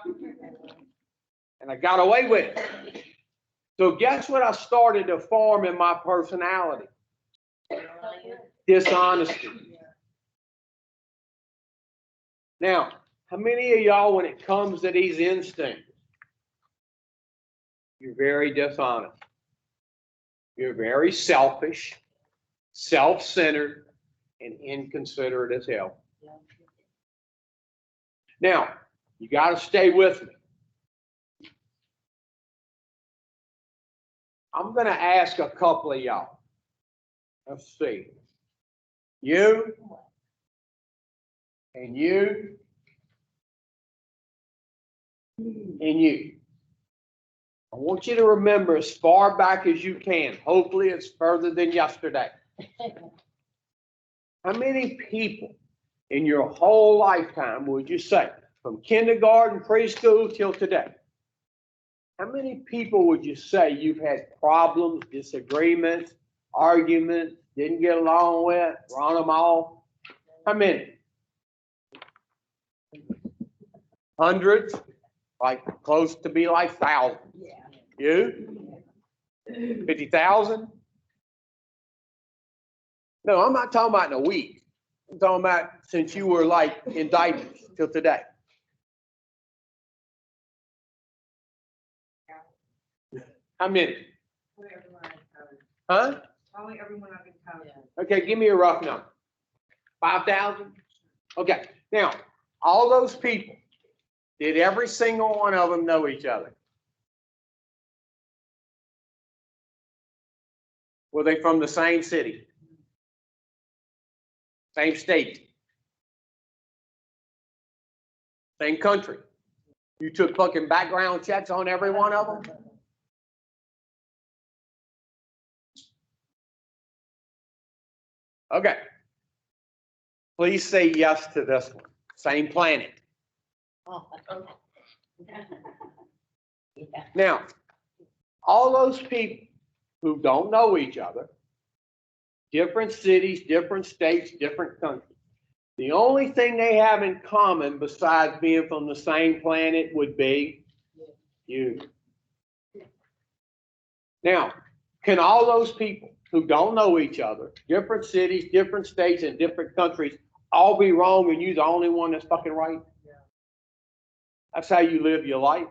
S1: And I got away with it. So guess what I started to form in my personality? Dishonesty. Now, how many of y'all, when it comes to these instincts, you're very dishonest? You're very selfish, self-centered, and inconsiderate as hell. Now, you got to stay with me. I'm going to ask a couple of y'all. Let's see. You and you and you. I want you to remember as far back as you can. Hopefully it's further than yesterday. How many people in your whole lifetime would you say, from kindergarten, preschool till today, how many people would you say you've had problems, disagreements, arguments, didn't get along with, run them off? How many? Hundreds? Like close to be like thousands. You? 50,000? No, I'm not talking about in a week. I'm talking about since you were like in diapers till today. How many? Huh?
S3: Probably everyone I've encountered.
S1: Okay, give me a rough number. 5,000? Okay, now, all those people, did every single one of them know each other? Were they from the same city? Same state? Same country? You took fucking background checks on every one of them? Okay. Please say yes to this one. Same planet. Now, all those people who don't know each other, different cities, different states, different countries, the only thing they have in common besides being from the same planet would be you. Now, can all those people who don't know each other, different cities, different states, and different countries, all be wrong and you're the only one that's fucking right? That's how you live your life.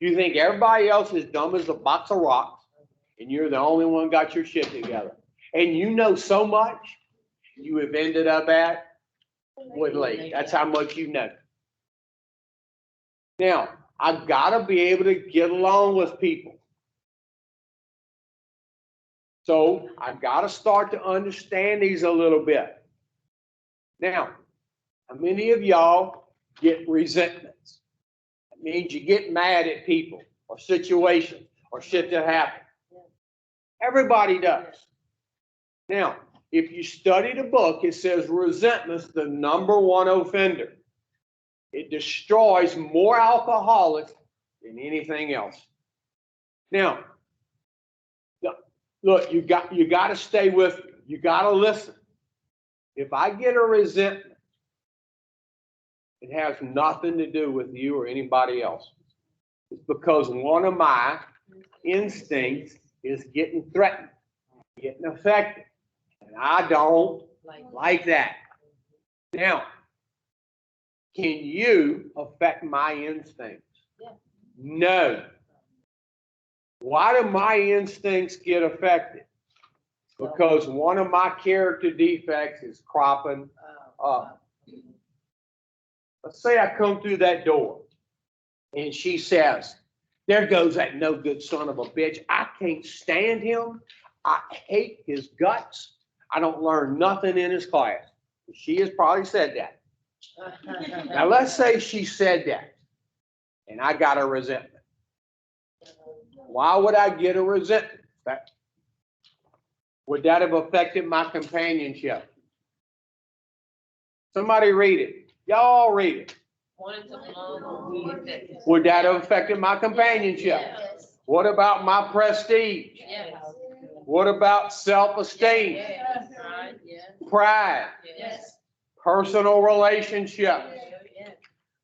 S1: You think everybody else is dumb as a box of rocks, and you're the only one got your shit together. And you know so much, you have ended up at Woodlake. That's how much you know. Now, I've got to be able to get along with people. So I've got to start to understand these a little bit. Now, how many of y'all get resentments? That means you get mad at people or situations or shit that happened. Everybody does. Now, if you study the book, it says resentment's the #1 offender. It destroys more alcoholics than anything else. Now, Look, you got to stay with me. You got to listen. If I get a resentment, it has nothing to do with you or anybody else. It's because one of my instincts is getting threatened, getting affected. And I don't like that. Now, can you affect my instincts? No. Why do my instincts get affected? Because one of my character defects is cropping up. Let's say I come through that door and she says, there goes that no good son of a bitch. I can't stand him. I hate his guts. I don't learn nothing in his class. She has probably said that. Now let's say she said that and I got a resentment. Why would I get a resentment? Would that have affected my companionship? Somebody read it. Y'all read it. Would that have affected my companionship?
S2: Yes.
S1: What about my prestige?
S2: Yes.
S1: What about self-esteem?
S2: Yes. Yes.
S1: Pride?
S2: Yes.
S1: Personal relationship?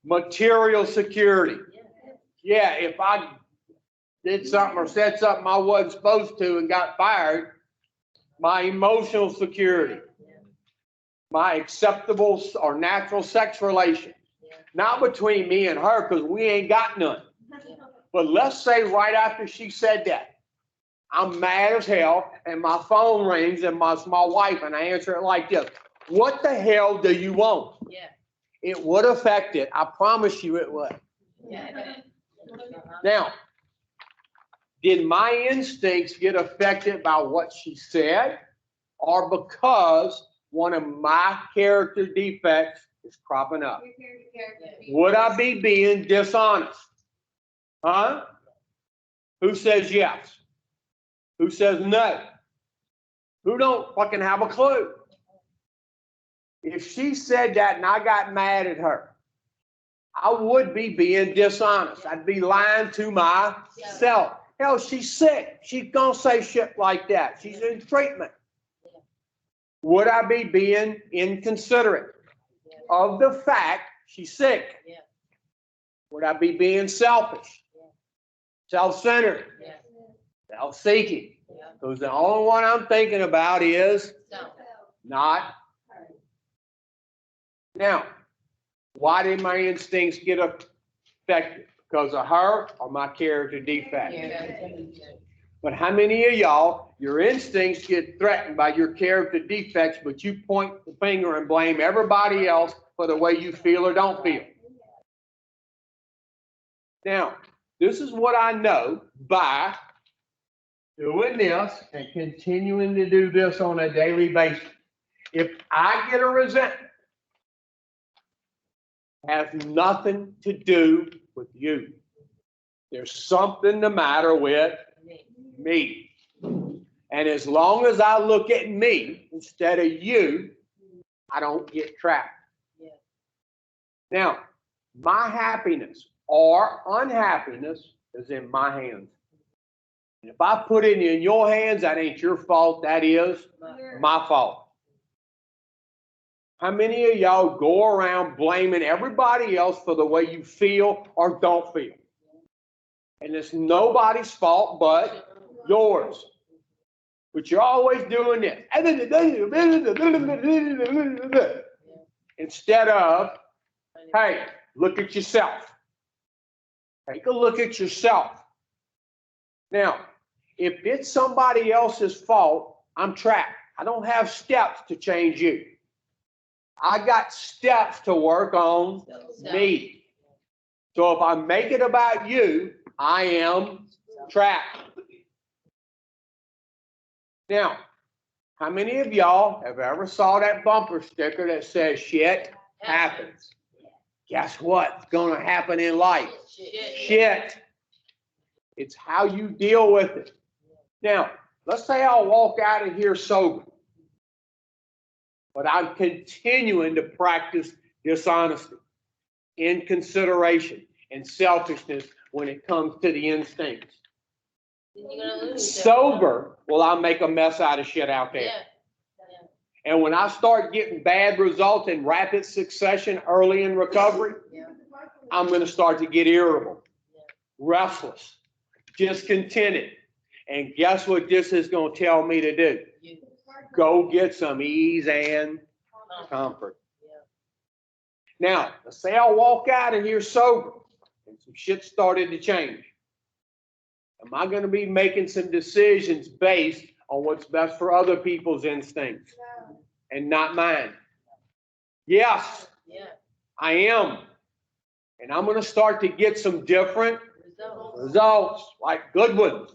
S1: Material security? Yeah, if I did something or said something I wasn't supposed to and got fired, my emotional security, my acceptable or natural sex relation, not between me and her because we ain't got none. But let's say right after she said that, I'm mad as hell and my phone rings and it's my wife and I answer it like this. What the hell do you want?
S2: Yeah.
S1: It would affect it. I promise you it would.
S2: Yeah.
S1: Now, did my instincts get affected by what she said or because one of my character defects is cropping up? Would I be being dishonest? Huh? Who says yes? Who says no? Who don't fucking have a clue? If she said that and I got mad at her, I would be being dishonest. I'd be lying to myself. Hell, she's sick. She's gonna say shit like that. She's in treatment. Would I be being inconsiderate of the fact she's sick? Would I be being selfish, self-centered, self-seeking? Because the only one I'm thinking about is not. Now, why did my instincts get affected? Because of her or my character defect? But how many of y'all, your instincts get threatened by your character defects, but you point the finger and blame everybody else for the way you feel or don't feel? Now, this is what I know by doing this and continuing to do this on a daily basis. If I get a resentment, it has nothing to do with you. There's something the matter with me. And as long as I look at me instead of you, I don't get trapped. Now, my happiness or unhappiness is in my hands. And if I put it in your hands, that ain't your fault. That is my fault. How many of y'all go around blaming everybody else for the way you feel or don't feel? And it's nobody's fault but yours. But you're always doing this. Instead of, hey, look at yourself. Take a look at yourself. Now, if it's somebody else's fault, I'm trapped. I don't have steps to change you. I got steps to work on me. So if I make it about you, I am trapped. Now, how many of y'all have ever saw that bumper sticker that says shit happens? Guess what's going to happen in life? Shit. It's how you deal with it. Now, let's say I'll walk out of here sober, but I'm continuing to practice dishonesty, inconsideration, and selfishness when it comes to the instincts.
S2: Then you're gonna lose.
S1: Sober, well, I'll make a mess out of shit out there.
S2: Yeah.
S1: And when I start getting bad results in rapid succession early in recovery,
S2: Yeah.
S1: I'm gonna start to get irritable, restless, discontented. And guess what this is gonna tell me to do? Go get some ease and comfort. Now, let's say I walk out of here sober and some shit started to change. Am I gonna be making some decisions based on what's best for other people's instincts and not mine? Yes,
S2: Yeah.
S1: I am. And I'm gonna start to get some different
S2: Results.
S1: results, like good ones.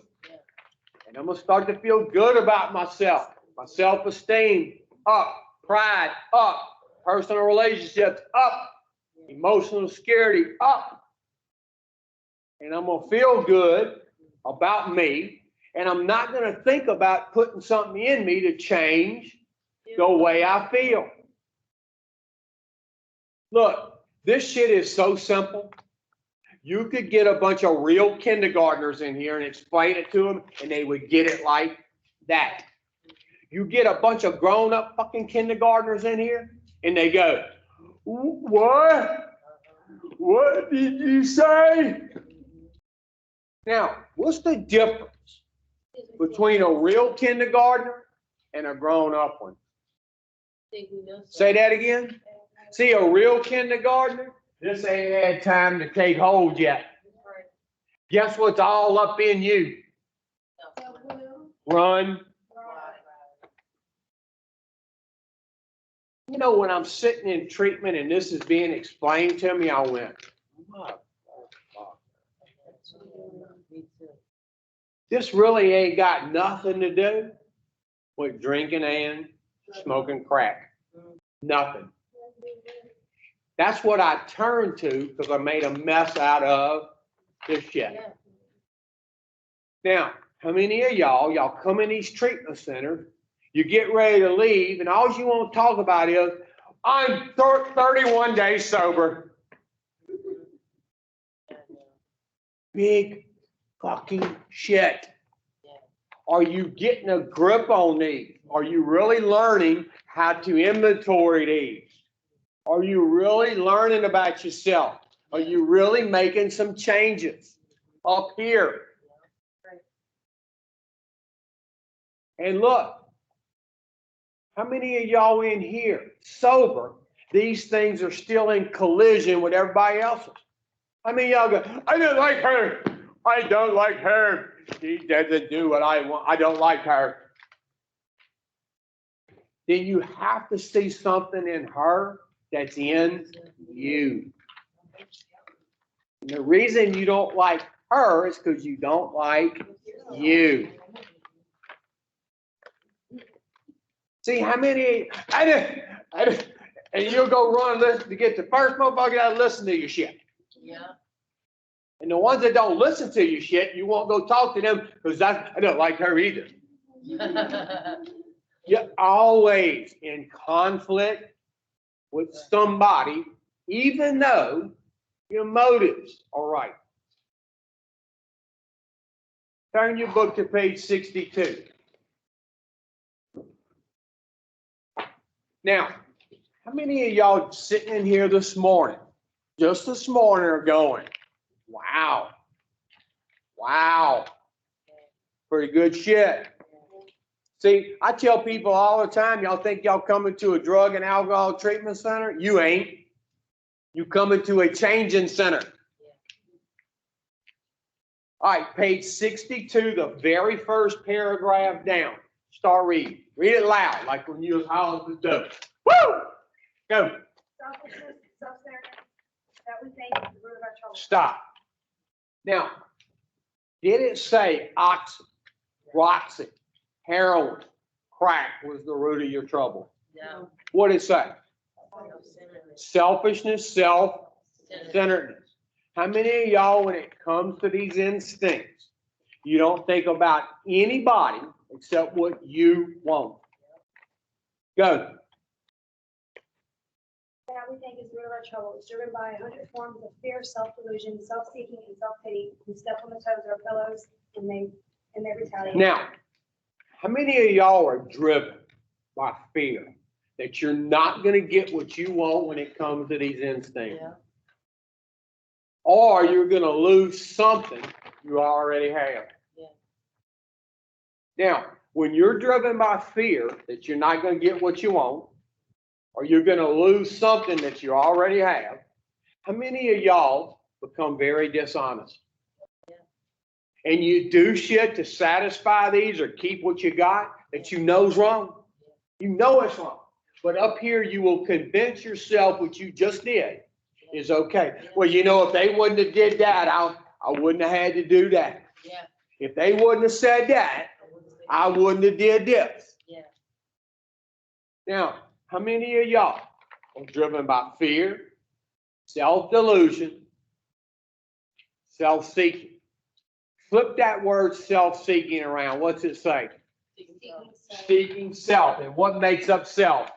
S1: And I'm gonna start to feel good about myself. My self-esteem up, pride up, personal relationships up, emotional security up. And I'm gonna feel good about me. And I'm not gonna think about putting something in me to change the way I feel. Look, this shit is so simple. You could get a bunch of real kindergartners in here and explain it to them, and they would get it like that. You get a bunch of grown-up fucking kindergartners in here, and they go, "What? What did you say?" Now, what's the difference between a real kindergartner and a grown-up one? Say that again. See, a real kindergartner, this ain't had time to take hold yet. Guess what's all up in you? Run. You know, when I'm sitting in treatment and this is being explained to me, I went, "What the fuck? This really ain't got nothing to do with drinking and smoking crack. Nothing." That's what I turned to because I made a mess out of this shit. Now, how many of y'all come in these treatment centers, you get ready to leave, and all you want to talk about is, "I'm 31 days sober." Big fucking shit. Are you getting a grip on these? Are you really learning how to inventory these? Are you really learning about yourself? Are you really making some changes up here? And look, how many of y'all in here sober, these things are still in collision with everybody else's? How many of y'all go, "I don't like her. I don't like her. She doesn't do what I want. I don't like her." Then you have to see something in her that's in you. And the reason you don't like her is because you don't like you. See how many, and you'll go run listen to get the first motherfucker that listen to your shit.
S2: Yeah.
S1: And the ones that don't listen to your shit, you won't go talk to them because I don't like her either. You're always in conflict with somebody, even though your motives are right. Turn your book to page 62. Now, how many of y'all sitting in here this morning, just this morning, are going, "Wow, wow, pretty good shit"? See, I tell people all the time, y'all think y'all coming to a drug and alcohol treatment center? You ain't. You coming to a changing center. All right, page 62, the very first paragraph down. Start reading. Read it loud, like when you was hollering the dope. Woo! Go.
S5: Selfishness, self-centeredness, that we think is the root of our trouble.
S1: Stop. Now, did it say oxy, roxy, heroin, crack was the root of your trouble?
S2: No.
S1: What did it say? Selfishness, self-centeredness. How many of y'all, when it comes to these instincts, you don't think about anybody except what you want? Go.
S5: That we think is the root of our trouble is driven by 100 forms of fear, self-delusion, self-seeking, and self-pity. We step on the toes of our fellows, and they and they retaliate.
S1: Now, how many of y'all are driven by fear that you're not gonna get what you want when it comes to these instincts?
S2: Yeah.
S1: Or you're gonna lose something you already have?
S2: Yeah.
S1: Now, when you're driven by fear that you're not gonna get what you want, or you're gonna lose something that you already have, how many of y'all become very dishonest? And you do shit to satisfy these or keep what you got that you know's wrong. You know it's wrong. But up here, you will convince yourself what you just did is okay. Well, you know, if they wouldn't have did that, I wouldn't have had to do that.
S2: Yeah.
S1: If they wouldn't have said that, I wouldn't have did this.
S2: Yeah.
S1: Now, how many of y'all are driven by fear, self-delusion, self-seeking? Flip that word self-seeking around. What's it say? Seeking self. And what makes up self?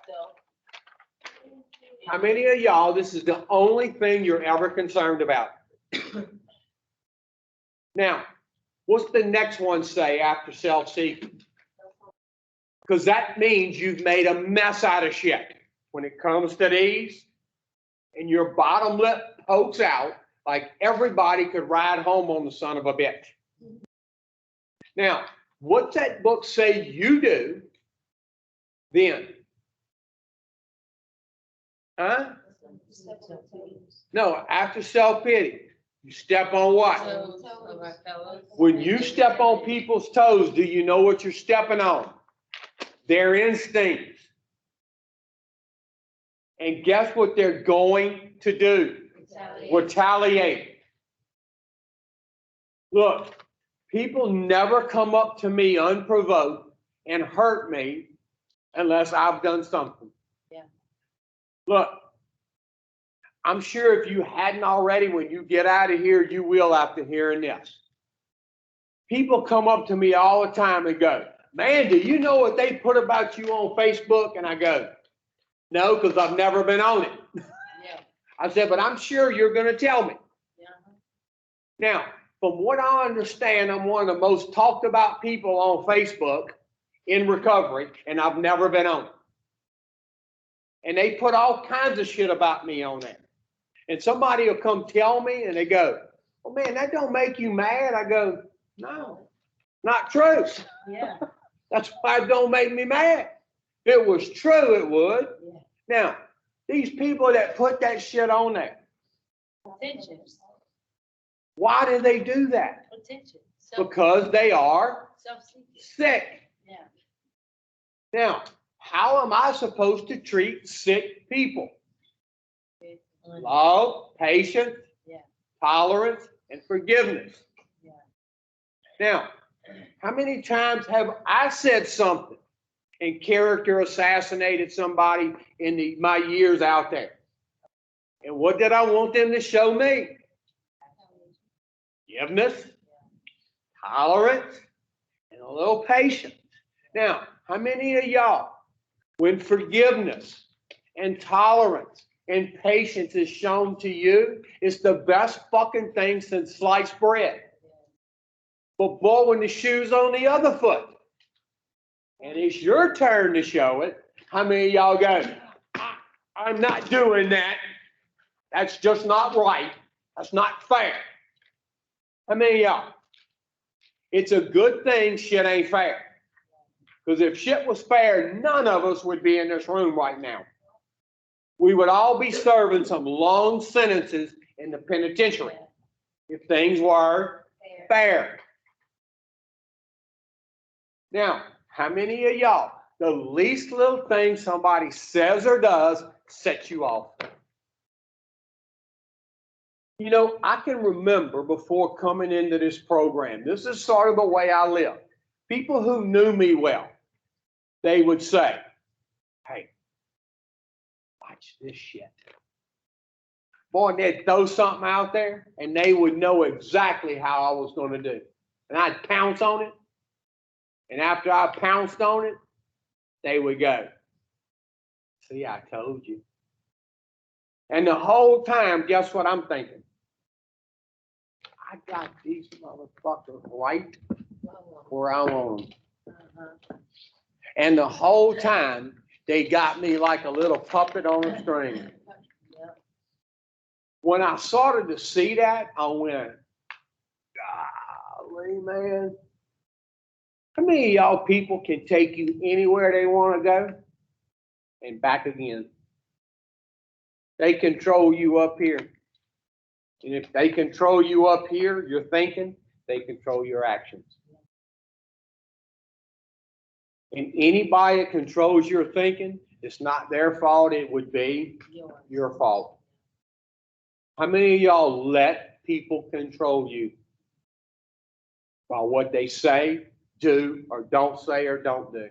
S1: How many of y'all, this is the only thing you're ever concerned about? Now, what's the next one say after self-seeking? Because that means you've made a mess out of shit. When it comes to these, and your bottom lip pokes out like everybody could ride home on the son of a bitch. Now, what's that book say you do then? Huh? No, after self-pity, you step on what? When you step on people's toes, do you know what you're stepping on? Their instincts. And guess what they're going to do? Retaliate. Look, people never come up to me unprovoked and hurt me unless I've done something.
S2: Yeah.
S1: Look, I'm sure if you hadn't already, when you get out of here, you will after hearing this. People come up to me all the time and go, man, do you know what they put about you on Facebook? And I go, no, because I've never been on it.
S2: Yeah.
S1: I said, but I'm sure you're going to tell me.
S2: Yeah.
S1: Now, from what I understand, I'm one of the most talked about people on Facebook in recovery, and I've never been on it. And they put all kinds of shit about me on there. And somebody will come tell me, and they go, well, man, that don't make you mad. I go, no, not true.
S2: Yeah.
S1: That's why it don't make me mad. If it was true, it would.
S2: Yeah.
S1: Now, these people that put that shit on there,
S2: Attention.
S1: why do they do that?
S2: Attention.
S1: Because they are
S2: Self-seeking.
S1: sick.
S2: Yeah.
S1: Now, how am I supposed to treat sick people? Love, patience,
S2: Yeah.
S1: tolerance, and forgiveness.
S2: Yeah.
S1: Now, how many times have I said something and character assassinated somebody in my years out there? And what did I want them to show me? Forgiveness, tolerance, and a little patience. Now, how many of y'all, when forgiveness and tolerance and patience is shown to you, it's the best fucking thing since sliced bread? But boy, when the shoe's on the other foot, and it's your turn to show it, how many of y'all go, I'm not doing that. That's just not right. That's not fair. How many of y'all? It's a good thing shit ain't fair. Because if shit was fair, none of us would be in this room right now. We would all be serving some long sentences in the penitentiary if things were fair. Now, how many of y'all, the least little thing somebody says or does sets you off? You know, I can remember before coming into this program, this is sort of the way I live. People who knew me well, they would say, hey, watch this shit. Boy, and they'd throw something out there, and they would know exactly how I was going to do. And I'd pounce on it. And after I pounced on it, they would go, see, I told you. And the whole time, guess what I'm thinking? I got these motherfuckers right where I want them.
S2: Uh-huh.
S1: And the whole time, they got me like a little puppet on a string.
S2: Yep.
S1: When I started to see that, I went, golly, man. How many of y'all people can take you anywhere they want to go and back again? They control you up here. And if they control you up here, you're thinking, they control your actions. And anybody that controls your thinking, it's not their fault, it would be your fault. How many of y'all let people control you by what they say, do, or don't say, or don't do?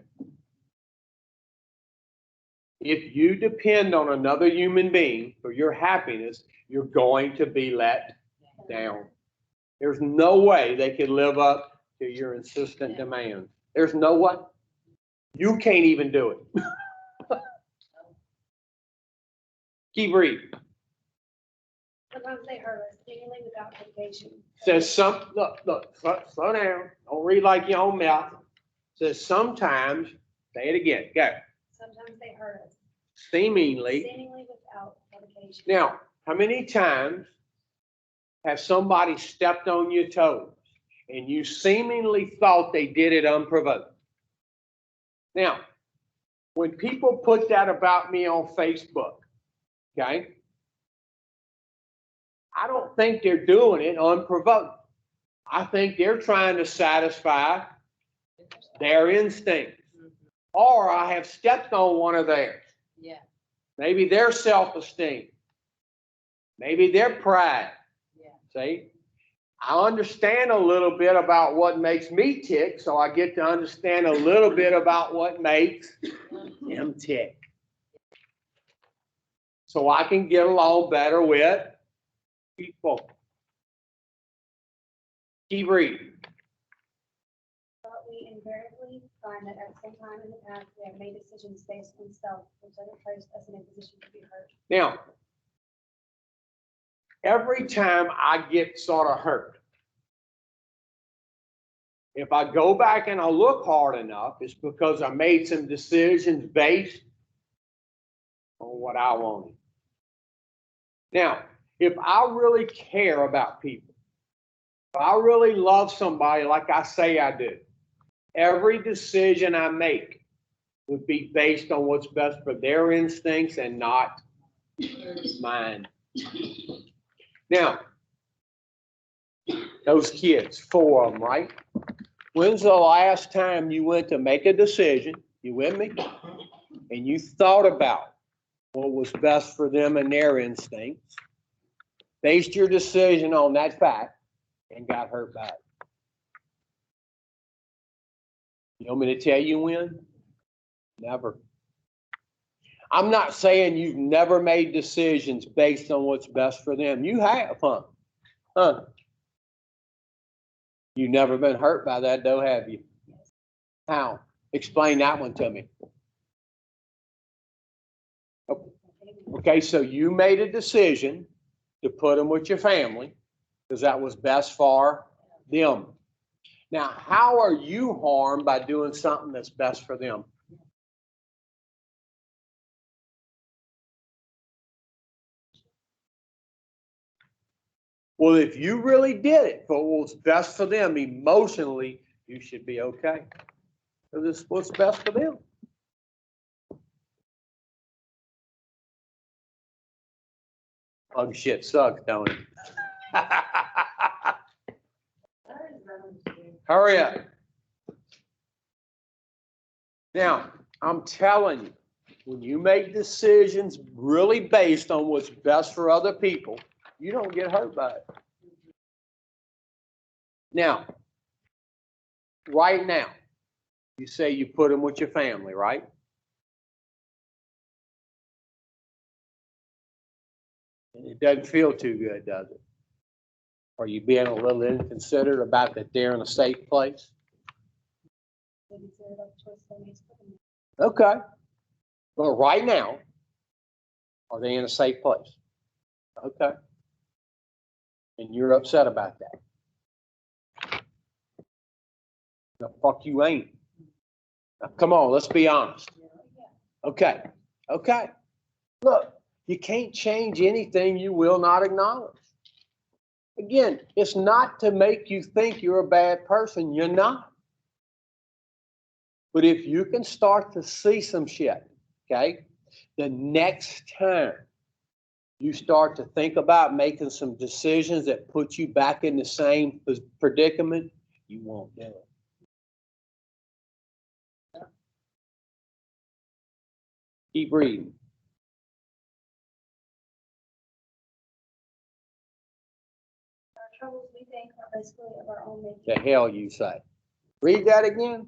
S1: If you depend on another human being for your happiness, you're going to be let down. There's no way they can live up to your insistent demands. There's no way. You can't even do it. Keep reading.
S5: Sometimes they hurt us, seemingly without provocation.
S1: Says look, slow down. Don't read like your own mouth. Says sometimes, say it again, go.
S5: Sometimes they hurt us,
S1: Seemingly.
S5: seemingly without provocation.
S1: Now, how many times have somebody stepped on your toes and you seemingly thought they did it unprovoked? Now, when people put that about me on Facebook, okay, I don't think they're doing it unprovoked. I think they're trying to satisfy their instincts. Or I have stepped on one of theirs.
S2: Yeah.
S1: Maybe their self-esteem. Maybe their pride.
S2: Yeah.
S1: See? I understand a little bit about what makes me tick, so I get to understand a little bit about what makes them tick. So I can get along better with people. Keep reading.
S5: But we invariably find that at some time in the past, we have made decisions based on self, which other placed us in a position to be hurt.
S1: Now, every time I get sort of hurt, if I go back and I look hard enough, it's because I made some decisions based on what I wanted. Now, if I really care about people, if I really love somebody like I say I do, every decision I make would be based on what's best for their instincts and not mine. Now, those kids, 4 of them, right? When's the last time you went to make a decision, you with me? And you thought about what was best for them and their instincts, based your decision on that fact, and got hurt by it? You want me to tell you when? Never. I'm not saying you've never made decisions based on what's best for them. You have, huh? Huh? You've never been hurt by that, though, have you? How? Explain that one to me. Okay, so you made a decision to put them with your family because that was best for them. Now, how are you harmed by doing something that's best for them? Well, if you really did it for what's best for them emotionally, you should be okay. Because it's what's best for them. Bug shit sucks, don't it? Hurry up. Now, I'm telling you, when you make decisions really based on what's best for other people, you don't get hurt by it. Now, right now, you say you put them with your family, right? And it doesn't feel too good, does it? Are you being a little inconsiderate about that they're in a safe place? Okay. But right now, are they in a safe place? Okay. And you're upset about that. The fuck you ain't. Now, come on, let's be honest. Okay, okay. Look, you can't change anything you will not acknowledge. Again, it's not to make you think you're a bad person. You're not. But if you can start to see some shit, okay, the next time you start to think about making some decisions that put you back in the same predicament, you won't do it. Keep reading.
S5: Our troubles, we think, are basically of our own making.
S1: The hell you say. Read that again.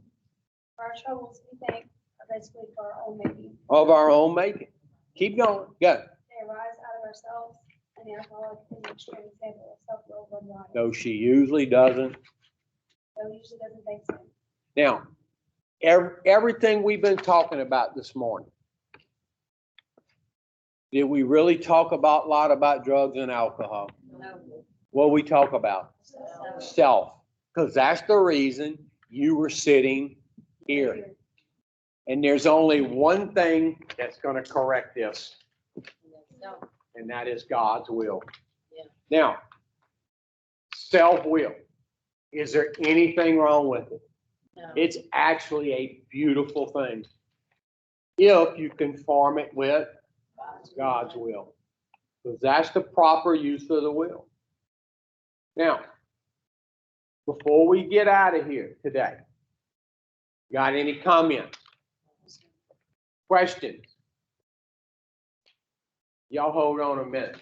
S5: Our troubles, we think, are basically for our own making.
S1: Of our own making. Keep going. Go.
S5: They arise out of ourselves, and the alcoholic is an extreme example of self-will run wild.
S1: No, she usually doesn't.
S5: Though usually doesn't think so.
S1: Now, everything we've been talking about this morning, did we really talk about a lot about drugs and alcohol?
S2: No.
S1: What we talk about? Self. Because that's the reason you were sitting here. And there's only one thing that's going to correct this,
S2: No.
S1: and that is God's will.
S2: Yeah.
S1: Now, self-will. Is there anything wrong with it?
S2: No.
S1: It's actually a beautiful thing if you conform it with God's will, because that's the proper use of the will. Now, before we get out of here today, got any comments? Questions? Y'all hold on a minute.